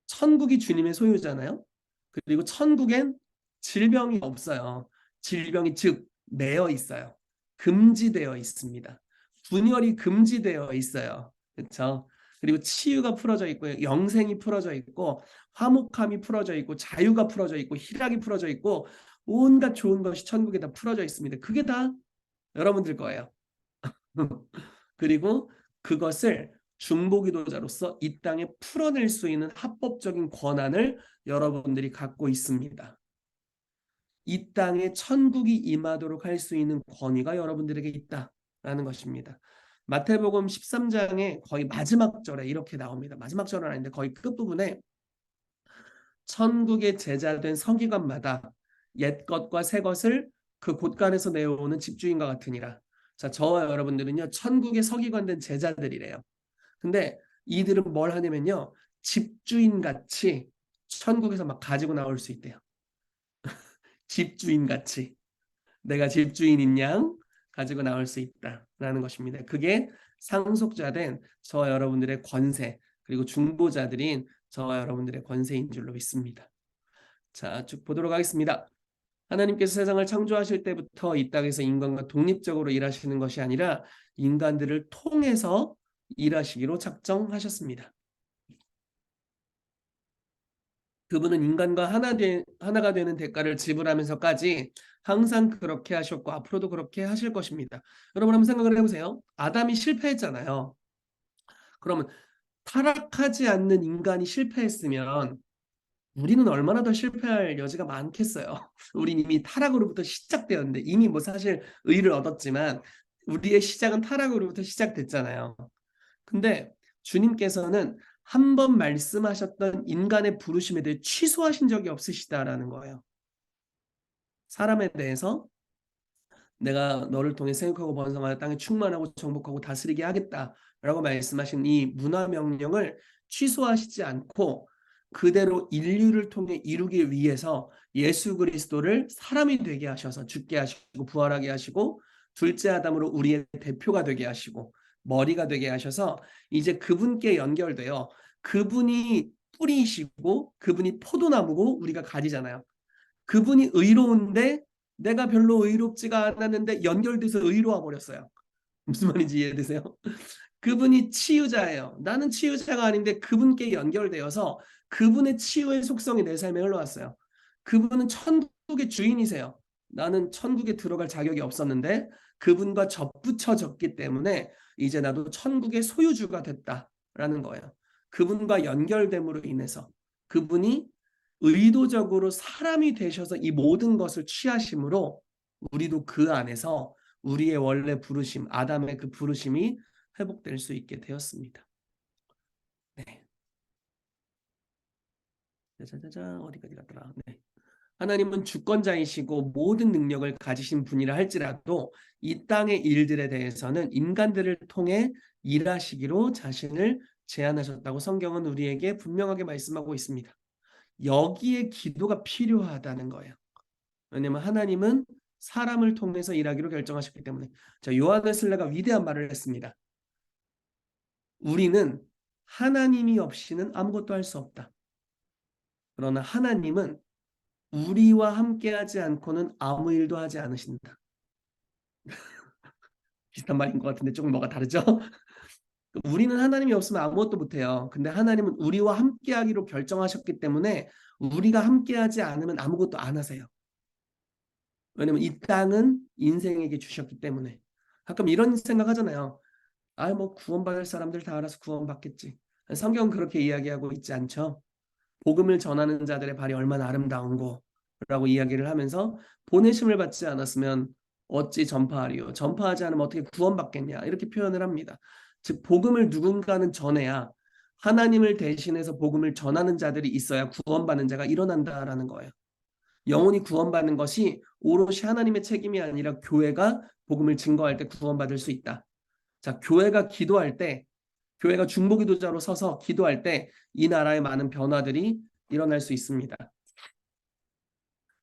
S1: 천국이 주님의 소유잖아요. 그리고 천국엔 질병이 없어요. 질병이 즉 매여 있어요. 금지되어 있습니다. 분열이 금지되어 있어요. 그렇죠? 그리고 치유가 풀어져 있고 영생이 풀어져 있고 화목함이 풀어져 있고 자유가 풀어져 있고 희락이 풀어져 있고 온갖 좋은 것이 천국에 다 풀어져 있습니다. 그게 다 여러분들 거예요. 그리고 그것을 중보기도자로서 이 땅에 풀어낼 수 있는 합법적인 권한을 여러분들이 갖고 있습니다. 이 땅에 천국이 임하도록 할 수 있는 권위가 여러분들에게 있다라는 것입니다. 마태복음 13장에 거의 마지막 절에 이렇게 나옵니다. 마지막 절은 아닌데 거의 끝부분에 천국의 제자된 서기관마다 옛 것과 새 것을 그 곳간에서 내어오는 집주인과 같으니라. 자, 저와 여러분들은요 천국의 서기관된 제자들이래요. 근데 이들은 뭘 하냐면요 집주인같이 천국에서 막 가지고 나올 수 있대요. 집주인같이 내가 집주인인 양 가지고 나올 수 있다라는 것입니다. 그게 상속자된 저와 여러분들의 권세 그리고 중보자들인 저와 여러분들의 권세인 줄로 믿습니다. 자, 쭉 보도록 하겠습니다. 하나님께서 세상을 창조하실 때부터 이 땅에서 인간과 독립적으로 일하시는 것이 아니라 인간들을 통해서 일하시기로 작정하셨습니다. 그분은 인간과 하나가 되는 대가를 지불하면서까지 항상 그렇게 하셨고 앞으로도 그렇게 하실 것입니다. 여러분 한번 생각을 해보세요. 아담이 실패했잖아요. 그러면 타락하지 않는 인간이 실패했으면 우리는 얼마나 더 실패할 여지가 많겠어요. 우린 이미 타락으로부터 시작되었는데 이미 뭐 사실 의를 얻었지만 우리의 시작은 타락으로부터 시작됐잖아요. 근데 주님께서는 한 번 말씀하셨던 인간의 부르심에 대해 취소하신 적이 없으시다라는 거예요. 사람에 대해서 내가 너를 통해 생육하고 번성하여 땅에 충만하고 정복하고 다스리게 하겠다라고 말씀하신 이 문화 명령을 취소하시지 않고 그대로 인류를 통해 이루기 위해서 예수 그리스도를 사람이 되게 하셔서 죽게 하시고 부활하게 하시고 둘째 아담으로 우리의 대표가 되게 하시고 머리가 되게 하셔서 이제 그분께 연결되어 그분이 뿌리시고 그분이 포도나무고 우리가 가지잖아요. 그분이 의로운데 내가 별로 의롭지가 않았는데 연결돼서 의로워 버렸어요. 무슨 말인지 이해되세요? 그분이 치유자예요. 나는 치유자가 아닌데 그분께 연결되어서 그분의 치유의 속성이 내 삶에 흘러왔어요. 그분은 천국의 주인이세요. 나는 천국에 들어갈 자격이 없었는데 그분과 접붙여졌기 때문에 이제 나도 천국의 소유주가 됐다라는 거예요. 그분과 연결됨으로 인해서 그분이 의도적으로 사람이 되셔서 이 모든 것을 취하심으로 우리도 그 안에서 우리의 원래 부르심, 아담의 그 부르심이 회복될 수 있게 되었습니다. 네. 자자자자 어디까지 갔더라? 네. 하나님은 주권자이시고 모든 능력을 가지신 분이라 할지라도 이 땅의 일들에 대해서는 인간들을 통해 일하시기로 자신을 제안하셨다고 성경은 우리에게 분명하게 말씀하고 있습니다. 여기에 기도가 필요하다는 거예요. 왜냐하면 하나님은 사람을 통해서 일하기로 결정하셨기 때문에. 자, 요하네슬레가 위대한 말을 했습니다. 우리는 하나님이 없이는 아무것도 할 수 없다. 그러나 하나님은 우리와 함께하지 않고는 아무 일도 하지 않으신다. 비슷한 말인 것 같은데 조금 뭐가 다르죠? 우리는 하나님이 없으면 아무것도 못해요. 근데 하나님은 우리와 함께하기로 결정하셨기 때문에 우리가 함께하지 않으면 아무것도 안 하세요. 왜냐면 이 땅은 인생에게 주셨기 때문에. 가끔 이런 생각 하잖아요. 아, 뭐 구원받을 사람들 다 알아서 구원받겠지. 성경은 그렇게 이야기하고 있지 않죠. 복음을 전하는 자들의 발이 얼마나 아름다운고라고 이야기를 하면서 보내심을 받지 않았으면 어찌 전파하리요. 전파하지 않으면 어떻게 구원받겠냐. 이렇게 표현을 합니다. 즉 복음을 누군가는 전해야 하나님을 대신해서 복음을 전하는 자들이 있어야 구원받는 자가 일어난다라는 거예요. 영혼이 구원받는 것이 오롯이 하나님의 책임이 아니라 교회가 복음을 증거할 때 구원받을 수 있다. 자, 교회가 기도할 때, 교회가 중보기도자로 서서 기도할 때 이 나라의 많은 변화들이 일어날 수 있습니다.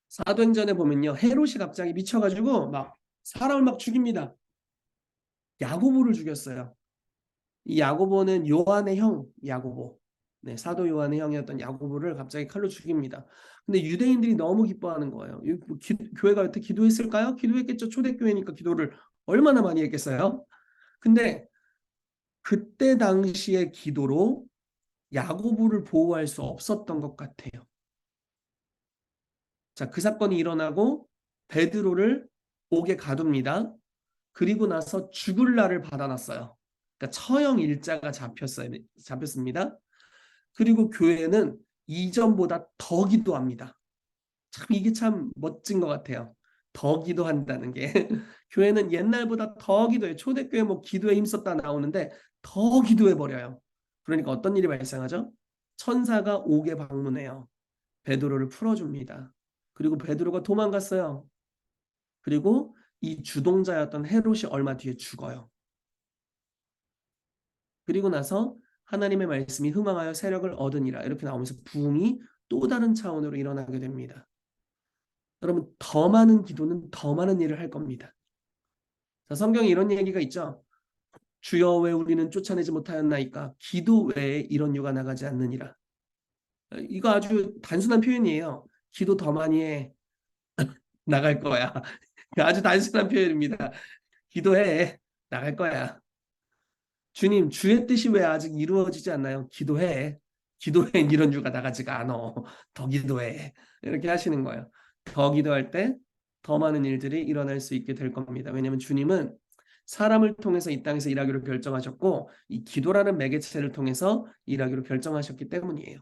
S1: 사도행전에 보면요, 헤롯이 갑자기 미쳐가지고 막 사람을 막 죽입니다. 야고보를 죽였어요. 이 야고보는 요한의 형 야고보, 네, 사도 요한의 형이었던 야고보를 갑자기 칼로 죽입니다. 근데 유대인들이 너무 기뻐하는 거예요. 교회가 여태 기도했을까요? 기도했겠죠. 초대교회니까 기도를 얼마나 많이 했겠어요? 근데 그때 당시의 기도로 야고보를 보호할 수 없었던 것 같아요. 자, 그 사건이 일어나고 베드로를 옥에 가둡니다. 그리고 나서 죽을 날을 받아놨어요. 그러니까 처형 일자가 잡혔습니다. 그리고 교회는 이전보다 더 기도합니다. 참 이게 참 멋진 것 같아요. 더 기도한다는 게 교회는 옛날보다 더 기도해. 초대교회 뭐 기도에 힘썼다 나오는데 더 기도해 버려요. 그러니까 어떤 일이 발생하죠? 천사가 옥에 방문해요. 베드로를 풀어줍니다. 그리고 베드로가 도망갔어요. 그리고 이 주동자였던 헤롯이 얼마 뒤에 죽어요. 그리고 나서 하나님의 말씀이 흥황하여 세력을 얻으니라 이렇게 나오면서 부흥이 또 다른 차원으로 일어나게 됩니다. 여러분 더 많은 기도는 더 많은 일을 할 겁니다. 자, 성경에 이런 얘기가 있죠. 주여 왜 우리는 쫓아내지 못하였나이까 기도 외에 이런 유가 나가지 않느니라. 이거 아주 단순한 표현이에요. 기도 더 많이 해. 나갈 거야. 아주 단순한 표현입니다. 기도해. 나갈 거야. 주님, 주의 뜻이 왜 아직 이루어지지 않나요? 기도해. 기도해. 이런 유가 나가지가 않아. 더 기도해. 이렇게 하시는 거예요. 더 기도할 때 더 많은 일들이 일어날 수 있게 될 겁니다. 왜냐하면 주님은 사람을 통해서 이 땅에서 일하기로 결정하셨고 이 기도라는 매개체를 통해서 일하기로 결정하셨기 때문이에요.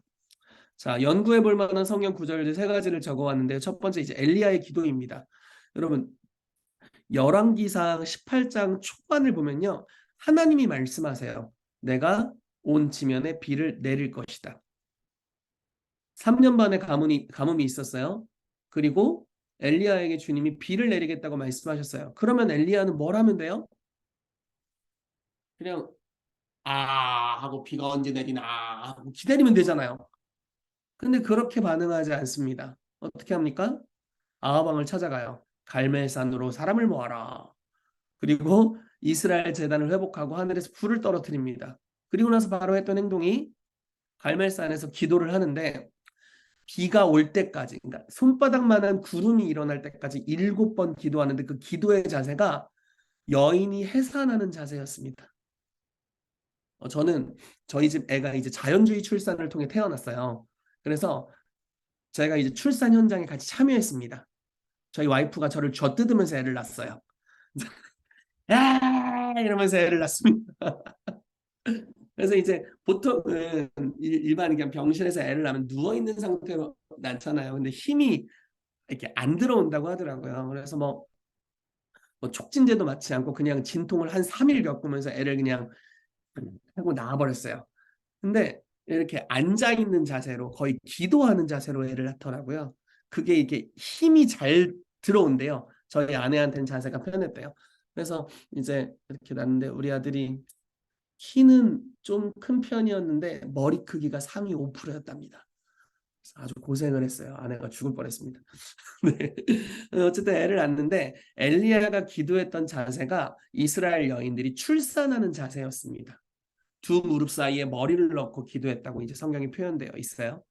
S1: 자, 연구해 볼 만한 성경 구절들 세 가지를 적어왔는데요. 첫 번째 이제 엘리야의 기도입니다. 여러분 열왕기상 18장 초반을 보면요. 하나님이 말씀하세요. 내가 온 지면에 비를 내릴 것이다. 3년 반의 가뭄이 있었어요. 그리고 엘리야에게 주님이 비를 내리겠다고 말씀하셨어요. 그러면 엘리야는 뭘 하면 돼요? 그냥 하고 비가 언제 내리나 하고 기다리면 되잖아요. 근데 그렇게 반응하지 않습니다. 어떻게 합니까? 아하방을 찾아가요. 갈멜산으로 사람을 모아라. 그리고 이스라엘 재단을 회복하고 하늘에서 불을 떨어뜨립니다. 그리고 나서 바로 했던 행동이 갈멜산에서 기도를 하는데 비가 올 때까지, 그러니까 손바닥만한 구름이 일어날 때까지 7번 기도하는데 그 기도의 자세가 여인이 해산하는 자세였습니다. 저는 저희 집 애가 이제 자연주의 출산을 통해 태어났어요. 그래서 제가 이제 출산 현장에 같이 참여했습니다. 저희 와이프가 저를 젖뜯으면서 애를 낳았어요. 야 이러면서 애를 낳습니다. 그래서 이제 보통은 일반 그냥 병실에서 애를 낳으면 누워 있는 상태로 낳잖아요. 근데 힘이 이렇게 안 들어온다고 하더라고요. 그래서 뭐 촉진제도 맞지 않고 그냥 진통을 한 3일 겪으면서 애를 그냥 하고 나와버렸어요. 근데 이렇게 앉아 있는 자세로 거의 기도하는 자세로 애를 낳더라고요. 그게 이게 힘이 잘 들어온대요. 저희 아내한테는 자세가 편했대요. 그래서 이제 이렇게 낳는데 우리 아들이 키는 좀 큰 편이었는데 머리 크기가 상위 5%였답니다. 아주 고생을 했어요. 아내가 죽을 뻔했습니다. 네. 어쨌든 애를 낳는데 엘리야가 기도했던 자세가 이스라엘 여인들이 출산하는 자세였습니다. 두 무릎 사이에 머리를 넣고 기도했다고 이제 성경이 표현되어 있어요.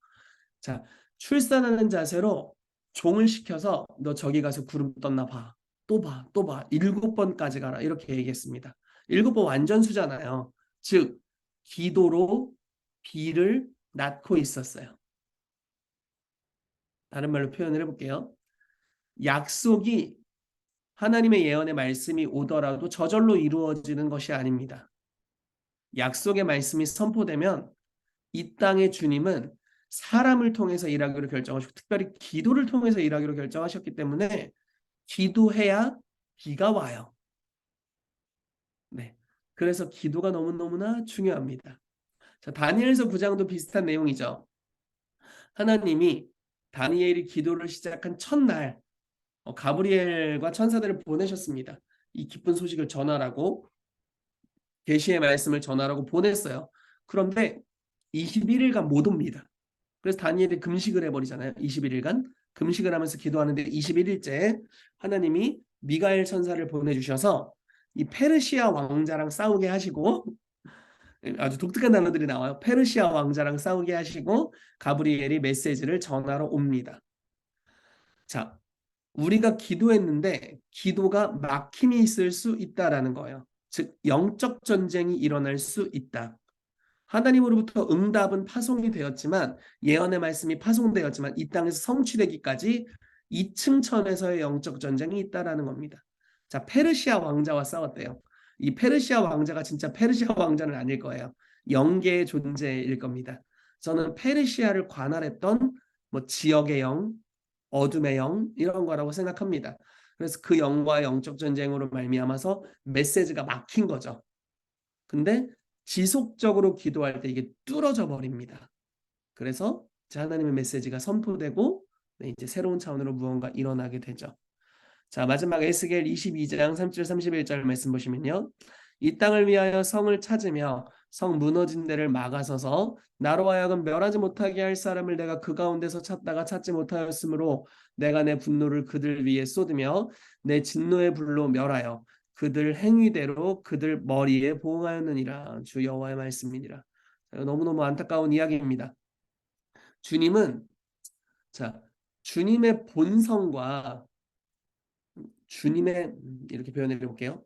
S1: 자, 출산하는 자세로 종을 시켜서 너 저기 가서 구름 떴나 봐. 또 봐, 또 봐. 7번까지 가라. 이렇게 얘기했습니다. 7번 완전수잖아요. 즉, 기도로 비를 낳고 있었어요. 다른 말로 표현을 해볼게요. 약속이 하나님의 예언의 말씀이 오더라도 저절로 이루어지는 것이 아닙니다. 약속의 말씀이 선포되면 이 땅의 주님은 사람을 통해서 일하기로 결정하시고 특별히 기도를 통해서 일하기로 결정하셨기 때문에 기도해야 비가 와요. 네. 그래서 기도가 너무너무나 중요합니다. 자, 다니엘서 9장도 비슷한 내용이죠. 하나님이 다니엘이 기도를 시작한 첫날 가브리엘과 천사들을 보내셨습니다. 이 기쁜 소식을 전하라고 계시의 말씀을 전하라고 보냈어요. 그런데 21일간 못 옵니다. 그래서 다니엘이 금식을 해버리잖아요. 21일간 금식을 하면서 기도하는데 21일째 하나님이 미가엘 천사를 보내주셔서 이 페르시아 왕자랑 싸우게 하시고 아주 독특한 단어들이 나와요. 페르시아 왕자랑 싸우게 하시고 가브리엘이 메시지를 전하러 옵니다. 자, 우리가 기도했는데 기도가 막힘이 있을 수 있다라는 거예요. 즉 영적 전쟁이 일어날 수 있다. 하나님으로부터 응답은 파송이 되었지만 예언의 말씀이 파송되었지만 이 땅에서 성취되기까지 2층 천에서의 영적 전쟁이 있다라는 겁니다. 자, 페르시아 왕자와 싸웠대요. 이 페르시아 왕자가 진짜 페르시아 왕자는 아닐 거예요. 영계의 존재일 겁니다. 저는 페르시아를 관할했던 뭐 지역의 영, 어둠의 영 이런 거라고 생각합니다. 그래서 그 영과 영적 전쟁으로 말미암아서 메시지가 막힌 거죠. 근데 지속적으로 기도할 때 이게 뚫어져 버립니다. 그래서 하나님의 메시지가 선포되고 이제 새로운 차원으로 무언가 일어나게 되죠. 자, 마지막 에스겔 22장 3절 31절 말씀 보시면요. 이 땅을 위하여 성을 찾으며 성 무너진 데를 막아서서 나로 하여금 멸하지 못하게 할 사람을 내가 그 가운데서 찾다가 찾지 못하였으므로 내가 내 분노를 그들 위에 쏟으며 내 진노의 불로 멸하여 그들 행위대로 그들 머리에 보응하였느니라. 주 여호와의 말씀이니라. 너무너무 안타까운 이야기입니다. 주님은 주님의 본성과 주님의 이렇게 표현해 볼게요.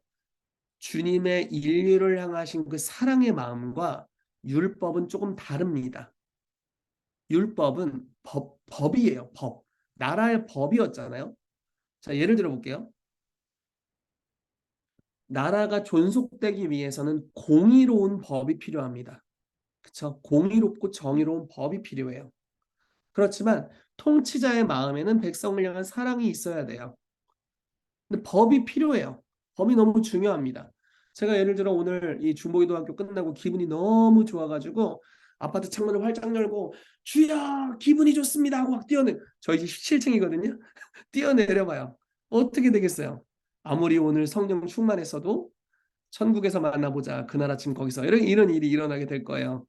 S1: 주님의 인류를 향하신 그 사랑의 마음과 율법은 조금 다릅니다. 율법은 법이에요. 법. 나라의 법이었잖아요. 자, 예를 들어 볼게요. 나라가 존속되기 위해서는 공의로운 법이 필요합니다. 그렇죠? 공의롭고 정의로운 법이 필요해요. 그렇지만 통치자의 마음에는 백성을 향한 사랑이 있어야 돼요. 근데 법이 필요해요. 법이 너무 중요합니다. 제가 예를 들어 오늘 이 중보기도학교 끝나고 기분이 너무 좋아가지고 아파트 창문을 활짝 열고 주야 기분이 좋습니다 하고 막 뛰어내 저희 집 17층이거든요. 뛰어내려봐요. 어떻게 되겠어요? 아무리 오늘 성령 충만했어도 천국에서 만나보자 그날 아침 거기서 이런 일이 일어나게 될 거예요.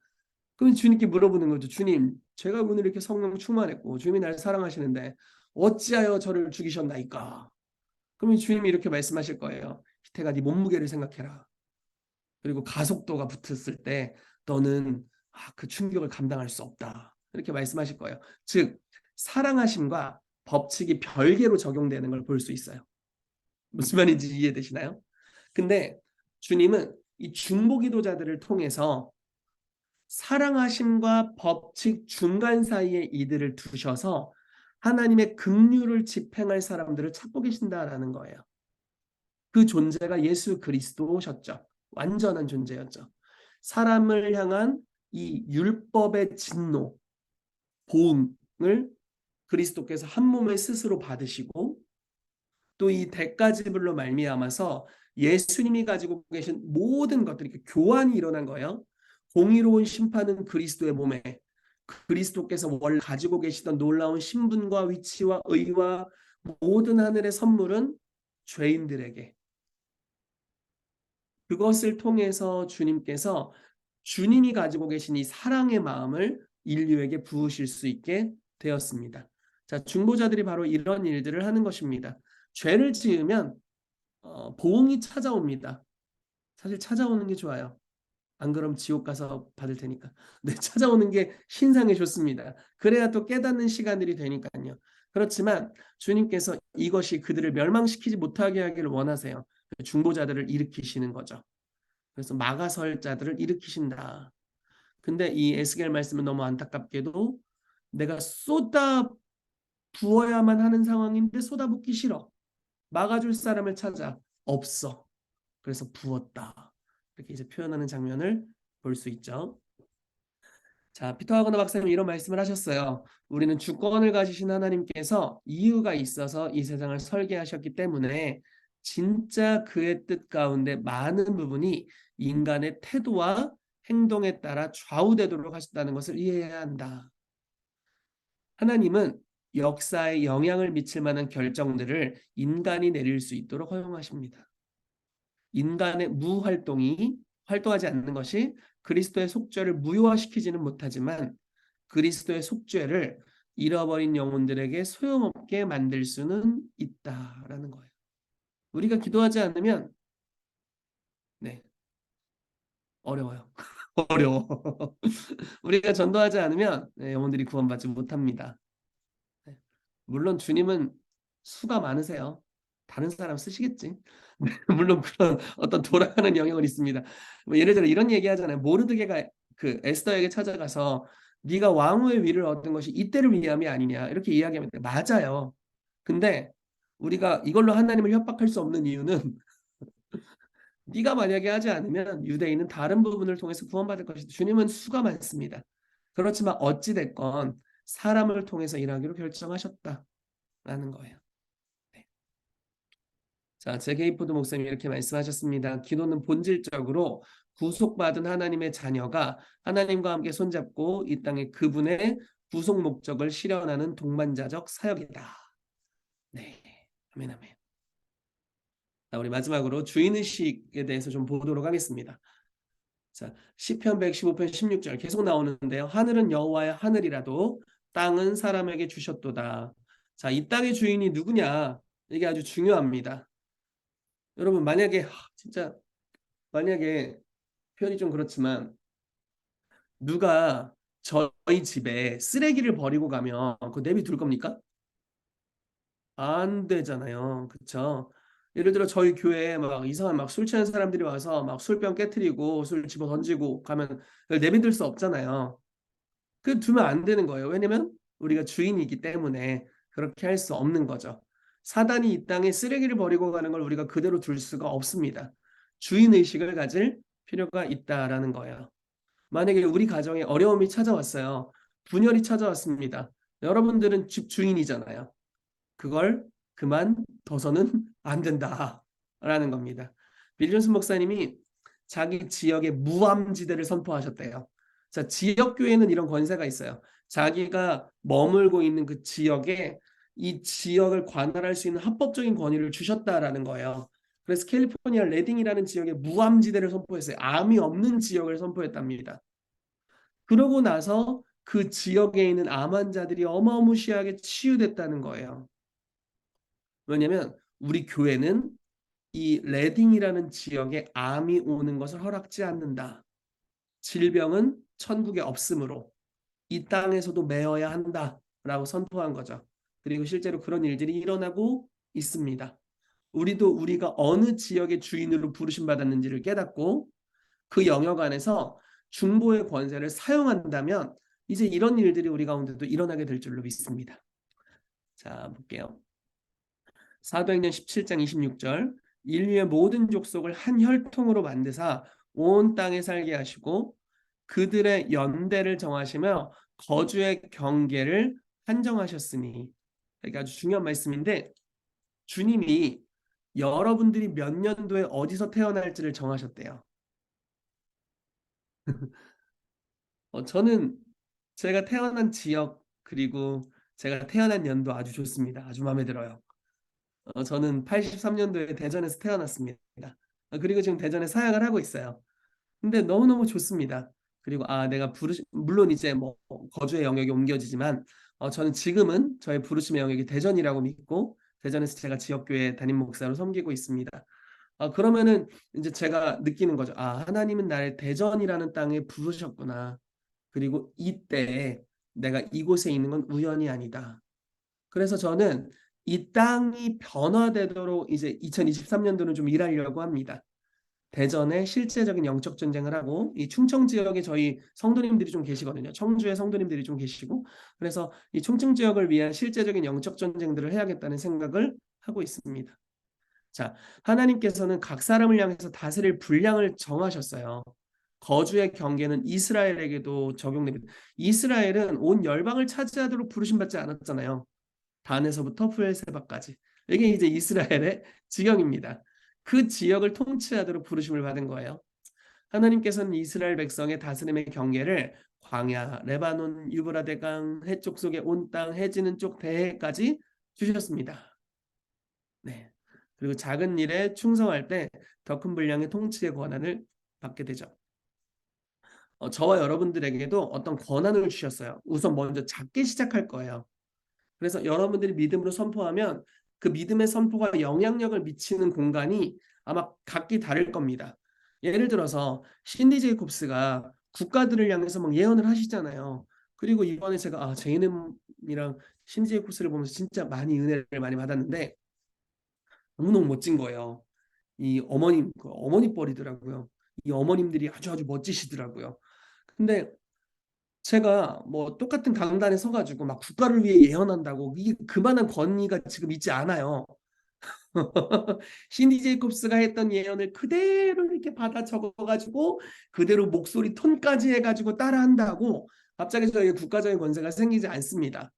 S1: 그럼 주님께 물어보는 거죠. 주님, 제가 오늘 이렇게 성령 충만했고 주님이 날 사랑하시는데 어찌하여 저를 죽이셨나이까? 그러면 주님이 이렇게 말씀하실 거예요. 희태가 네 몸무게를 생각해라. 그리고 가속도가 붙었을 때 너는 그 충격을 감당할 수 없다. 이렇게 말씀하실 거예요. 즉 사랑하심과 법칙이 별개로 적용되는 걸 볼 수 있어요. 무슨 말인지 이해되시나요? 근데 주님은 이 중보기도자들을 통해서 사랑하심과 법칙 중간 사이에 이들을 두셔서 하나님의 긍휼을 집행할 사람들을 찾고 계신다라는 거예요. 그 존재가 예수 그리스도셨죠. 완전한 존재였죠. 사람을 향한 이 율법의 진노, 보응을 그리스도께서 한 몸에 스스로 받으시고 또 이 대가지불로 말미암아서 예수님이 가지고 계신 모든 것들이 교환이 일어난 거예요. 공의로운 심판은 그리스도의 몸에 그리스도께서 원래 가지고 계시던 놀라운 신분과 위치와 의와 모든 하늘의 선물은 죄인들에게 그것을 통해서 주님께서 주님이 가지고 계신 이 사랑의 마음을 인류에게 부으실 수 있게 되었습니다. 자, 중보자들이 바로 이런 일들을 하는 것입니다. 죄를 지으면 보응이 찾아옵니다. 사실 찾아오는 게 좋아요. 안 그럼 지옥 가서 받을 테니까. 네, 찾아오는 게 신상에 좋습니다. 그래야 또 깨닫는 시간들이 되니까요. 그렇지만 주님께서 이것이 그들을 멸망시키지 못하게 하기를 원하세요. 중보자들을 일으키시는 거죠. 그래서 막아설 자들을 일으키신다. 근데 이 에스겔 말씀은 너무 안타깝게도 내가 부어야만 하는 상황인데 쏟아붓기 싫어. 막아줄 사람을 찾아. 없어. 그래서 부었다. 이렇게 이제 표현하는 장면을 볼 수 있죠. 자, 피터 하거너 박사님이 이런 말씀을 하셨어요. 우리는 주권을 가지신 하나님께서 이유가 있어서 이 세상을 설계하셨기 때문에 진짜 그의 뜻 가운데 많은 부분이 인간의 태도와 행동에 따라 좌우되도록 하셨다는 것을 이해해야 한다. 하나님은 역사에 영향을 미칠 만한 결정들을 인간이 내릴 수 있도록 허용하십니다. 인간의 무활동이 활동하지 않는 것이 그리스도의 속죄를 무효화시키지는 못하지만 그리스도의 속죄를 잃어버린 영혼들에게 소용없게 만들 수는 있다라는 거예요. 우리가 기도하지 않으면 네, 어려워요. 어려워. 우리가 전도하지 않으면 영혼들이 구원받지 못합니다. 네. 물론 주님은 수가 많으세요. 다른 사람 쓰시겠지. 물론 그런 어떤 돌아가는 영역은 있습니다. 뭐 예를 들어 이런 얘기 하잖아요. 모르드게가 그 에스더에게 찾아가서 네가 왕후의 위를 얻은 것이 이때를 위함이 아니냐 이렇게 이야기하면 돼. 맞아요. 근데 우리가 이걸로 하나님을 협박할 수 없는 이유는 네가 만약에 하지 않으면 유대인은 다른 부분을 통해서 구원받을 것이다. 주님은 수가 많습니다. 그렇지만 어찌 됐건 사람을 통해서 일하기로 결정하셨다라는 거예요. 네. 자, 제게이포드 목사님이 이렇게 말씀하셨습니다. 기도는 본질적으로 구속받은 하나님의 자녀가 하나님과 함께 손잡고 이 땅에 그분의 구속 목적을 실현하는 동반자적 사역이다. 네, 아멘, 아멘. 자, 우리 마지막으로 주인의식에 대해서 좀 보도록 하겠습니다. 자, 시편 115편 16절 계속 나오는데요. 하늘은 여호와의 하늘이라도 땅은 사람에게 주셨도다. 자, 이 땅의 주인이 누구냐? 이게 아주 중요합니다. 여러분 만약에 진짜 만약에 표현이 좀 그렇지만 누가 저희 집에 쓰레기를 버리고 가면 그거 내비둘 겁니까? 안 되잖아요. 그렇죠? 예를 들어 저희 교회에 막 이상한 막 술 취한 사람들이 와서 막 술병 깨트리고 술 집어 던지고 가면 그걸 내비둘 수 없잖아요. 그 두면 안 되는 거예요. 왜냐면 우리가 주인이기 때문에 그렇게 할 수 없는 거죠. 사단이 이 땅에 쓰레기를 버리고 가는 걸 우리가 그대로 둘 수가 없습니다. 주인 의식을 가질 필요가 있다라는 거예요. 만약에 우리 가정에 어려움이 찾아왔어요. 분열이 찾아왔습니다. 여러분들은 집 주인이잖아요. 그걸 그만둬서는 안 된다라는 겁니다. 빌 존슨 목사님이 자기 지역의 무암지대를 선포하셨대요. 자, 지역 교회는 이런 권세가 있어요. 자기가 머물고 있는 그 지역에 이 지역을 관할할 수 있는 합법적인 권위를 주셨다라는 거예요. 그래서 캘리포니아 레딩이라는 지역에 무암지대를 선포했어요. 암이 없는 지역을 선포했답니다. 그러고 나서 그 지역에 있는 암 환자들이 어마무시하게 치유됐다는 거예요. 왜냐면 우리 교회는 이 레딩이라는 지역에 암이 오는 것을 허락지 않는다. 질병은 천국에 없으므로 이 땅에서도 메어야 한다라고 선포한 거죠. 그리고 실제로 그런 일들이 일어나고 있습니다. 우리도 우리가 어느 지역의 주인으로 부르심 받았는지를 깨닫고 그 영역 안에서 중보의 권세를 사용한다면 이제 이런 일들이 우리 가운데도 일어나게 될 줄로 믿습니다. 자, 볼게요. 사도행전 17장 26절 인류의 모든 족속을 한 혈통으로 만드사 온 땅에 살게 하시고 그들의 연대를 정하시며 거주의 경계를 한정하셨으니 이게 아주 중요한 말씀인데 주님이 여러분들이 몇 년도에 어디서 태어날지를 정하셨대요. 저는 제가 태어난 지역 그리고 제가 태어난 연도 아주 좋습니다. 아주 마음에 들어요. 저는 83년도에 대전에서 태어났습니다. 그리고 지금 대전에 사역을 하고 있어요. 근데 너무너무 좋습니다. 그리고 내가 물론 이제 뭐 거주의 영역이 옮겨지지만 저는 지금은 저의 부르심의 영역이 대전이라고 믿고 대전에서 제가 지역교회 담임 목사로 섬기고 있습니다. 그러면은 이제 제가 느끼는 거죠. 하나님은 나를 대전이라는 땅에 부르셨구나. 그리고 이때 내가 이곳에 있는 건 우연이 아니다. 그래서 저는 이 땅이 변화되도록 이제 2023년도는 좀 일하려고 합니다. 대전에 실제적인 영적 전쟁을 하고 이 충청 지역에 저희 성도님들이 좀 계시거든요. 청주에 성도님들이 좀 계시고 그래서 이 충청 지역을 위한 실제적인 영적 전쟁들을 해야겠다는 생각을 하고 있습니다. 자, 하나님께서는 각 사람을 향해서 다스릴 분량을 정하셨어요. 거주의 경계는 이스라엘에게도 적용됩니다. 이스라엘은 온 열방을 차지하도록 부르심받지 않았잖아요. 단에서부터 브엘세바까지. 이게 이제 이스라엘의 지경입니다. 그 지역을 통치하도록 부르심을 받은 거예요. 하나님께서는 이스라엘 백성의 다스림의 경계를 광야, 레바논, 유브라데강, 해쪽 속의 온 땅, 해지는 쪽 대해까지 주셨습니다. 네. 그리고 작은 일에 충성할 때 더 큰 분량의 통치의 권한을 받게 되죠. 저와 여러분들에게도 어떤 권한을 주셨어요. 우선 먼저 작게 시작할 거예요. 그래서 여러분들이 믿음으로 선포하면 그 믿음의 선포가 영향력을 미치는 공간이 아마 각기 다를 겁니다. 예를 들어서 신디 제이콥스가 국가들을 향해서 막 예언을 하시잖아요. 그리고 이번에 제가 제이님이랑 신디 제이콥스를 보면서 진짜 많이 은혜를 많이 받았는데 너무너무 멋진 거예요. 이 어머님, 그 어머니 뻘이더라고요. 이 어머님들이 아주 멋지시더라고요. 근데 제가 뭐 똑같은 강단에 서가지고 막 국가를 위해 예언한다고 이게 그만한 권위가 지금 있지 않아요. 신디 제이콥스가 했던 예언을 그대로 이렇게 받아 적어가지고 그대로 목소리 톤까지 해가지고 따라한다고 갑자기 저에게 국가적인 권세가 생기지 않습니다.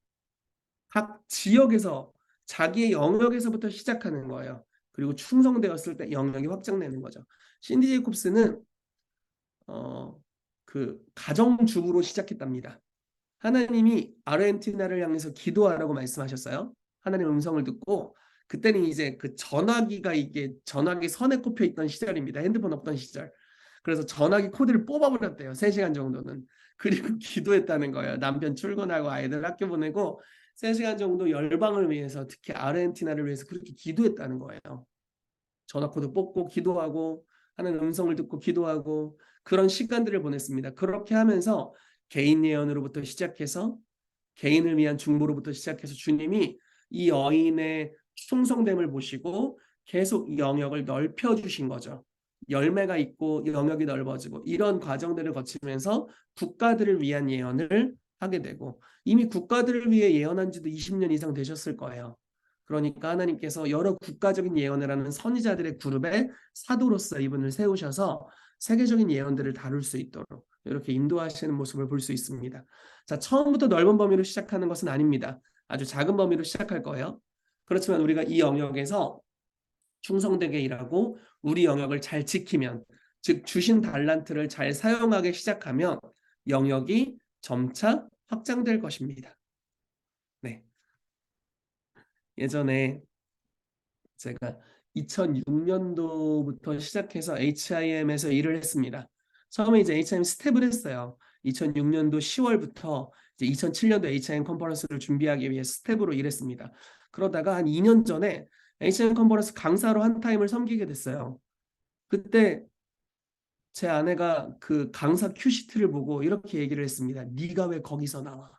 S1: 각 지역에서 자기의 영역에서부터 시작하는 거예요. 그리고 충성되었을 때 영역이 확장되는 거죠. 신디 제이콥스는 그 가정주부로 시작했답니다. 하나님이 아르헨티나를 향해서 기도하라고 말씀하셨어요. 하나님 음성을 듣고 그때는 이제 그 전화기가 이게 전화기 선에 꼽혀 있던 시절입니다. 핸드폰 없던 시절. 그래서 전화기 코드를 뽑아버렸대요. 3시간 정도는. 그리고 기도했다는 거예요. 남편 출근하고 아이들 학교 보내고 3시간 정도 열방을 위해서 특히 아르헨티나를 위해서 그렇게 기도했다는 거예요. 전화 코드 뽑고 기도하고 하나님 음성을 듣고 기도하고 그런 시간들을 보냈습니다. 그렇게 하면서 개인 예언으로부터 시작해서 개인을 위한 중보로부터 시작해서 주님이 이 여인의 충성됨을 보시고 계속 영역을 넓혀주신 거죠. 열매가 있고 영역이 넓어지고 이런 과정들을 거치면서 국가들을 위한 예언을 하게 되고 이미 국가들을 위해 예언한 지도 20년 이상 되셨을 거예요. 그러니까 하나님께서 여러 국가적인 예언을 하는 선지자들의 그룹에 사도로서 이분을 세우셔서 세계적인 예언들을 다룰 수 있도록 이렇게 인도하시는 모습을 볼 수 있습니다. 자, 처음부터 넓은 범위로 시작하는 것은 아닙니다. 아주 작은 범위로 시작할 거예요. 그렇지만 우리가 이 영역에서 충성되게 일하고 우리 영역을 잘 지키면, 즉 주신 달란트를 잘 사용하기 시작하면 영역이 점차 확장될 것입니다. 네. 예전에 제가 2006년도부터 시작해서 HIM에서 일을 했습니다. 처음에 이제 HIM 스텝을 했어요. 2006년도 10월부터 이제 2007년도 HIM 컨퍼런스를 준비하기 위해 스텝으로 일했습니다. 그러다가 한 2년 전에 HIM 컨퍼런스 강사로 한 타임을 섬기게 됐어요. 그때 제 아내가 그 강사 큐시트를 보고 이렇게 얘기를 했습니다. 네가 왜 거기서 나와?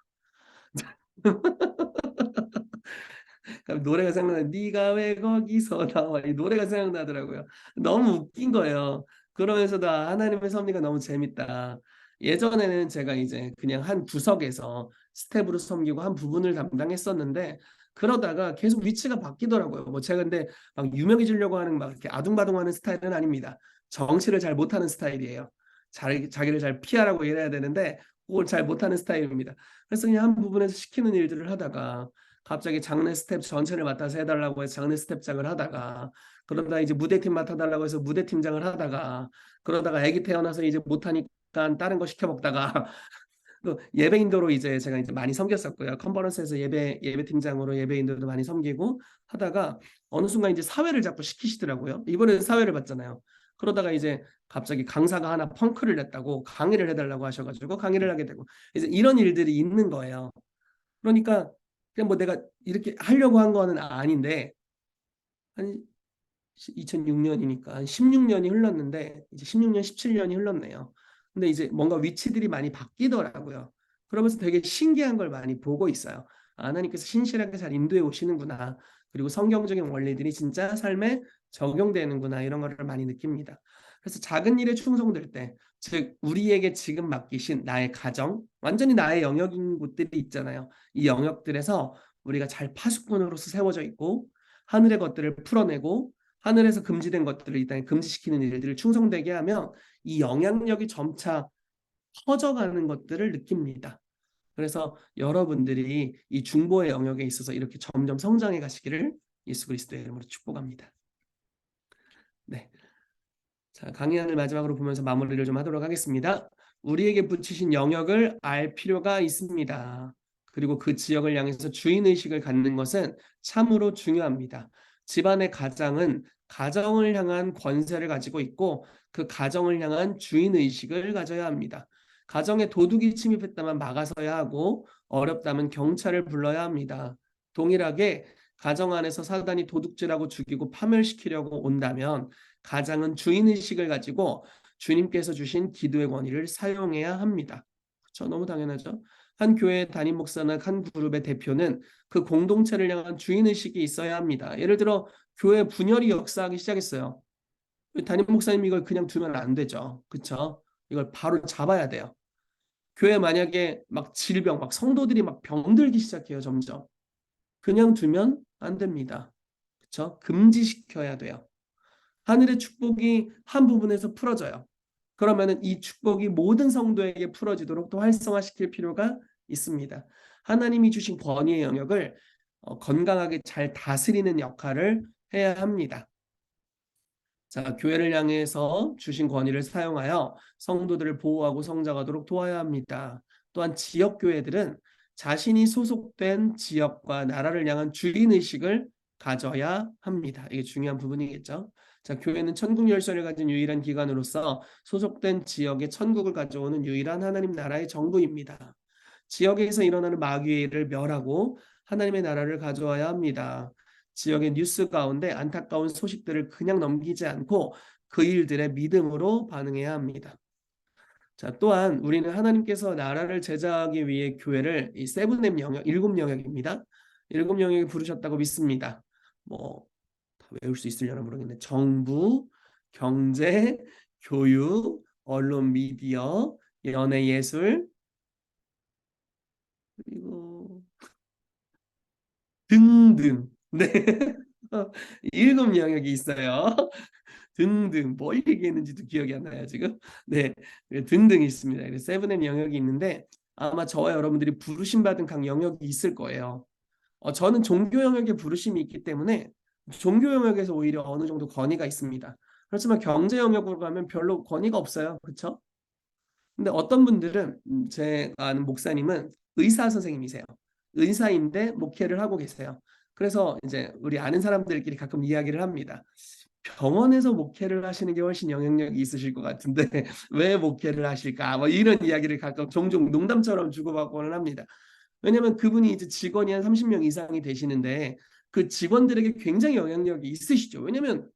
S1: 노래가 생각나. 네가 왜 거기서 나와? 이 노래가 생각나더라고요. 너무 웃긴 거예요. 그러면서도 하나님의 섭리가 너무 재밌다. 예전에는 제가 이제 그냥 한 구석에서 스텝으로 섬기고 한 부분을 담당했었는데 그러다가 계속 위치가 바뀌더라고요. 뭐 제가 근데 막 유명해지려고 하는 막 이렇게 아둥바둥하는 스타일은 아닙니다. 정치를 잘 못하는 스타일이에요. 자기를 잘 피하라고 일해야 되는데 그걸 잘 못하는 스타일입니다. 그래서 그냥 한 부분에서 시키는 일들을 하다가 갑자기 장례 스텝 전체를 맡아서 해달라고 해서 장례 스텝장을 하다가 그러다 이제 무대팀 맡아달라고 해서 무대팀장을 하다가 그러다가 아기 태어나서 이제 못하니까 다른 거 시켜 먹다가 또 예배인도로 이제 제가 이제 많이 섬겼었고요. 컨퍼런스에서 예배팀장으로 예배인도도 많이 섬기고 하다가 어느 순간 이제 사회를 자꾸 시키시더라고요. 이번에는 사회를 받잖아요. 그러다가 이제 갑자기 강사가 하나 펑크를 냈다고 강의를 해달라고 하셔가지고 강의를 하게 되고 이제 이런 일들이 있는 거예요. 그러니까 그냥 뭐 내가 이렇게 하려고 한 거는 아닌데 한 2006년이니까 한 16년이 흘렀는데 이제 16년, 17년이 흘렀네요. 근데 이제 뭔가 위치들이 많이 바뀌더라고요. 그러면서 되게 신기한 걸 많이 보고 있어요. 하나님께서 신실하게 잘 인도해 오시는구나. 그리고 성경적인 원리들이 진짜 삶에 적용되는구나 이런 거를 많이 느낍니다. 그래서 작은 일에 충성될 때, 즉 우리에게 지금 맡기신 나의 가정, 완전히 나의 영역인 곳들이 있잖아요. 이 영역들에서 우리가 잘 파수꾼으로서 세워져 있고 하늘의 것들을 풀어내고 하늘에서 금지된 것들을 이 땅에 금지시키는 일들을 충성되게 하면 이 영향력이 점차 퍼져가는 것들을 느낍니다. 그래서 여러분들이 이 중보의 영역에 있어서 이렇게 점점 성장해 가시기를 예수 그리스도의 이름으로 축복합니다. 네. 자, 강의안을 마지막으로 보면서 마무리를 좀 하도록 하겠습니다. 우리에게 붙이신 영역을 알 필요가 있습니다. 그리고 그 지역을 향해서 주인의식을 갖는 것은 참으로 중요합니다. 집안의 가장은 가정을 향한 권세를 가지고 있고 그 가정을 향한 주인의식을 가져야 합니다. 가정에 도둑이 침입했다면 막아서야 하고 어렵다면 경찰을 불러야 합니다. 동일하게 가정 안에서 사단이 도둑질하고 죽이고 파멸시키려고 온다면 가장은 주인의식을 가지고 주님께서 주신 기도의 권위를 사용해야 합니다. 그렇죠? 너무 당연하죠. 한 교회의 담임 목사나 한 그룹의 대표는 그 공동체를 향한 주인의식이 있어야 합니다. 예를 들어 교회 분열이 역사하기 시작했어요. 담임 목사님 이걸 그냥 두면 안 되죠. 그렇죠? 이걸 바로 잡아야 돼요. 교회 만약에 막 질병, 막 성도들이 막 병들기 시작해요. 점점. 그냥 두면 안 됩니다. 그렇죠? 금지시켜야 돼요. 하늘의 축복이 한 부분에서 풀어져요. 그러면은 이 축복이 모든 성도에게 풀어지도록 또 활성화시킬 필요가 있습니다. 하나님이 주신 권위의 영역을 건강하게 잘 다스리는 역할을 해야 합니다. 자, 교회를 향해서 주신 권위를 사용하여 성도들을 보호하고 성장하도록 도와야 합니다. 또한 지역 교회들은 자신이 소속된 지역과 나라를 향한 주인의식을 가져야 합니다. 이게 중요한 부분이겠죠. 자, 교회는 천국 열쇠를 가진 유일한 기관으로서 소속된 지역에 천국을 가져오는 유일한 하나님 나라의 정부입니다. 지역에서 일어나는 마귀의 일을 멸하고 하나님의 나라를 가져와야 합니다. 지역의 뉴스 가운데 안타까운 소식들을 그냥 넘기지 않고 그 일들에 믿음으로 반응해야 합니다. 자, 또한 우리는 하나님께서 나라를 제자하기 위해 교회를 이 세븐엠 영역, 7영역입니다. 7영역에 부르셨다고 믿습니다. 뭐 다 외울 수 있으려나 모르겠네. 정부, 경제, 교육, 언론, 미디어, 연예, 예술, 그리고 등등. 네. 7영역이 있어요. 등등. 뭘 얘기했는지도 기억이 안 나요, 지금. 네. 등등 있습니다. 세븐엠 영역이 있는데 아마 저와 여러분들이 부르심 받은 각 영역이 있을 거예요. 저는 종교 영역에 부르심이 있기 때문에 종교 영역에서 오히려 어느 정도 권위가 있습니다. 그렇지만 경제 영역으로 가면 별로 권위가 없어요. 그렇죠? 근데 어떤 분들은 제가 아는 목사님은 의사 선생님이세요. 의사인데 목회를 하고 계세요. 그래서 이제 우리 아는 사람들끼리 가끔 이야기를 합니다. 병원에서 목회를 하시는 게 훨씬 영향력이 있으실 것 같은데 왜 목회를 하실까? 뭐 이런 이야기를 가끔 종종 농담처럼 주고받고는 합니다. 왜냐하면 그분이 이제 직원이 한 30명 이상이 되시는데 그 직원들에게 굉장히 영향력이 있으시죠. 왜냐하면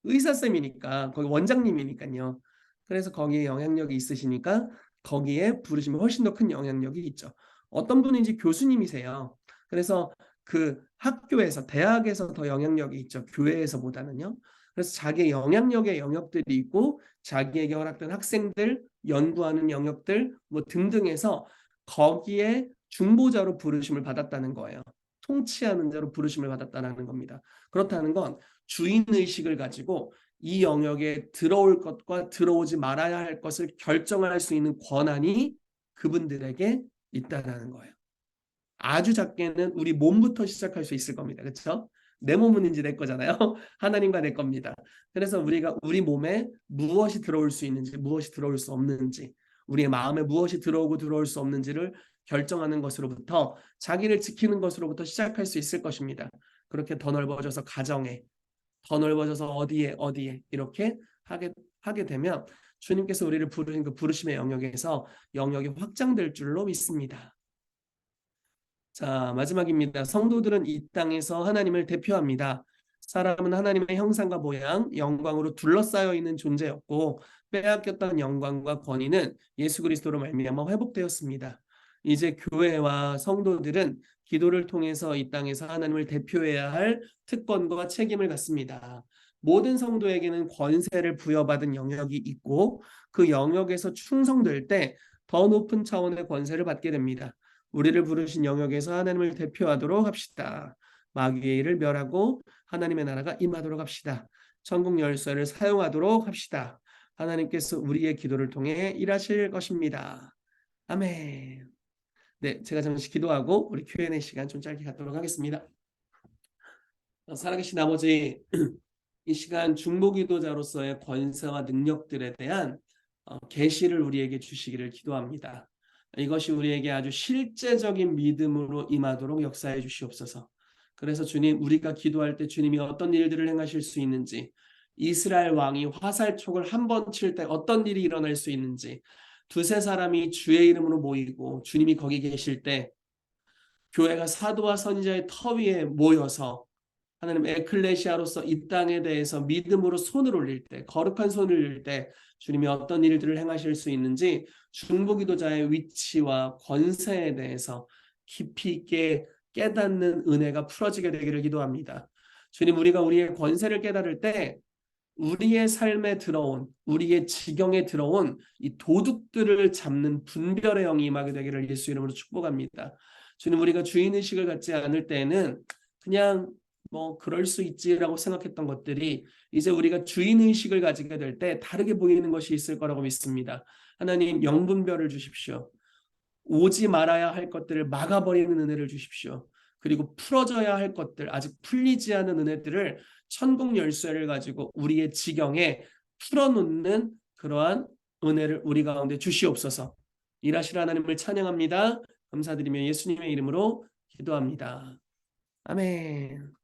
S1: 의사쌤이니까 거기 원장님이니까요. 그래서 거기에 영향력이 있으시니까 거기에 부르시면 훨씬 더 큰 영향력이 있죠. 어떤 분은 이제 교수님이세요. 그래서 그 학교에서 대학에서 더 영향력이 있죠. 교회에서보다는요. 그래서 자기의 영향력의 영역들이 있고 자기에게 허락된 학생들, 연구하는 영역들 뭐 등등해서 거기에 중보자로 부르심을 받았다는 거예요. 통치하는 자로 부르심을 받았다는 겁니다. 그렇다는 건 주인의식을 가지고 이 영역에 들어올 것과 들어오지 말아야 할 것을 결정할 수 있는 권한이 그분들에게 있다는 거예요. 아주 작게는 우리 몸부터 시작할 수 있을 겁니다. 그렇죠? 내 몸은 이제 내 거잖아요. 하나님과 내 겁니다. 그래서 우리가 우리 몸에 무엇이 들어올 수 있는지 무엇이 들어올 수 없는지 우리의 마음에 무엇이 들어오고 들어올 수 없는지를 결정하는 것으로부터 자기를 지키는 것으로부터 시작할 수 있을 것입니다. 그렇게 더 넓어져서 가정에 더 넓어져서 어디에 이렇게 하게 되면 주님께서 우리를 부르신 그 부르심의 영역에서 영역이 확장될 줄로 믿습니다. 자, 마지막입니다. 성도들은 이 땅에서 하나님을 대표합니다. 사람은 하나님의 형상과 모양, 영광으로 둘러싸여 있는 존재였고 빼앗겼던 영광과 권위는 예수 그리스도로 말미암아 회복되었습니다. 이제 교회와 성도들은 기도를 통해서 이 땅에서 하나님을 대표해야 할 특권과 책임을 갖습니다. 모든 성도에게는 권세를 부여받은 영역이 있고 그 영역에서 충성될 때 더 높은 차원의 권세를 받게 됩니다. 우리를 부르신 영역에서 하나님을 대표하도록 합시다. 마귀의 일을 멸하고 하나님의 나라가 임하도록 합시다. 천국 열쇠를 사용하도록 합시다. 하나님께서 우리의 기도를 통해 일하실 것입니다. 아멘. 네, 제가 잠시 기도하고 우리 Q&A 시간 좀 짧게 갖도록 하겠습니다. 살아계신 아버지, 이 시간 중보기도자로서의 권세와 능력들에 대한 계시를 우리에게 주시기를 기도합니다. 이것이 우리에게 아주 실제적인 믿음으로 임하도록 역사해 주시옵소서. 그래서 주님, 우리가 기도할 때 주님이 어떤 일들을 행하실 수 있는지, 이스라엘 왕이 화살촉을 한 번 칠 때 어떤 일이 일어날 수 있는지, 두세 사람이 주의 이름으로 모이고 주님이 거기 계실 때 교회가 사도와 선지자의 터 위에 모여서 하나님 에클레시아로서 이 땅에 대해서 믿음으로 손을 올릴 때, 거룩한 손을 올릴 때 주님이 어떤 일들을 행하실 수 있는지 중보기도자의 위치와 권세에 대해서 깊이 있게 깨닫는 은혜가 풀어지게 되기를 기도합니다. 주님, 우리가 우리의 권세를 깨달을 때 우리의 삶에 들어온, 우리의 지경에 들어온 이 도둑들을 잡는 분별의 영이 임하게 되기를 예수 이름으로 축복합니다. 주님, 우리가 주인의식을 갖지 않을 때는 그냥 뭐 그럴 수 있지라고 생각했던 것들이 이제 우리가 주인의식을 가지게 될 때 다르게 보이는 것이 있을 거라고 믿습니다. 하나님, 영분별을 주십시오. 오지 말아야 할 것들을 막아버리는 은혜를 주십시오. 그리고 풀어져야 할 것들, 아직 풀리지 않은 은혜들을 천국 열쇠를 가지고 우리의 지경에 풀어놓는 그러한 은혜를 우리 가운데 주시옵소서. 일하실 하나님을 찬양합니다. 감사드리며 예수님의 이름으로 기도합니다. 아멘.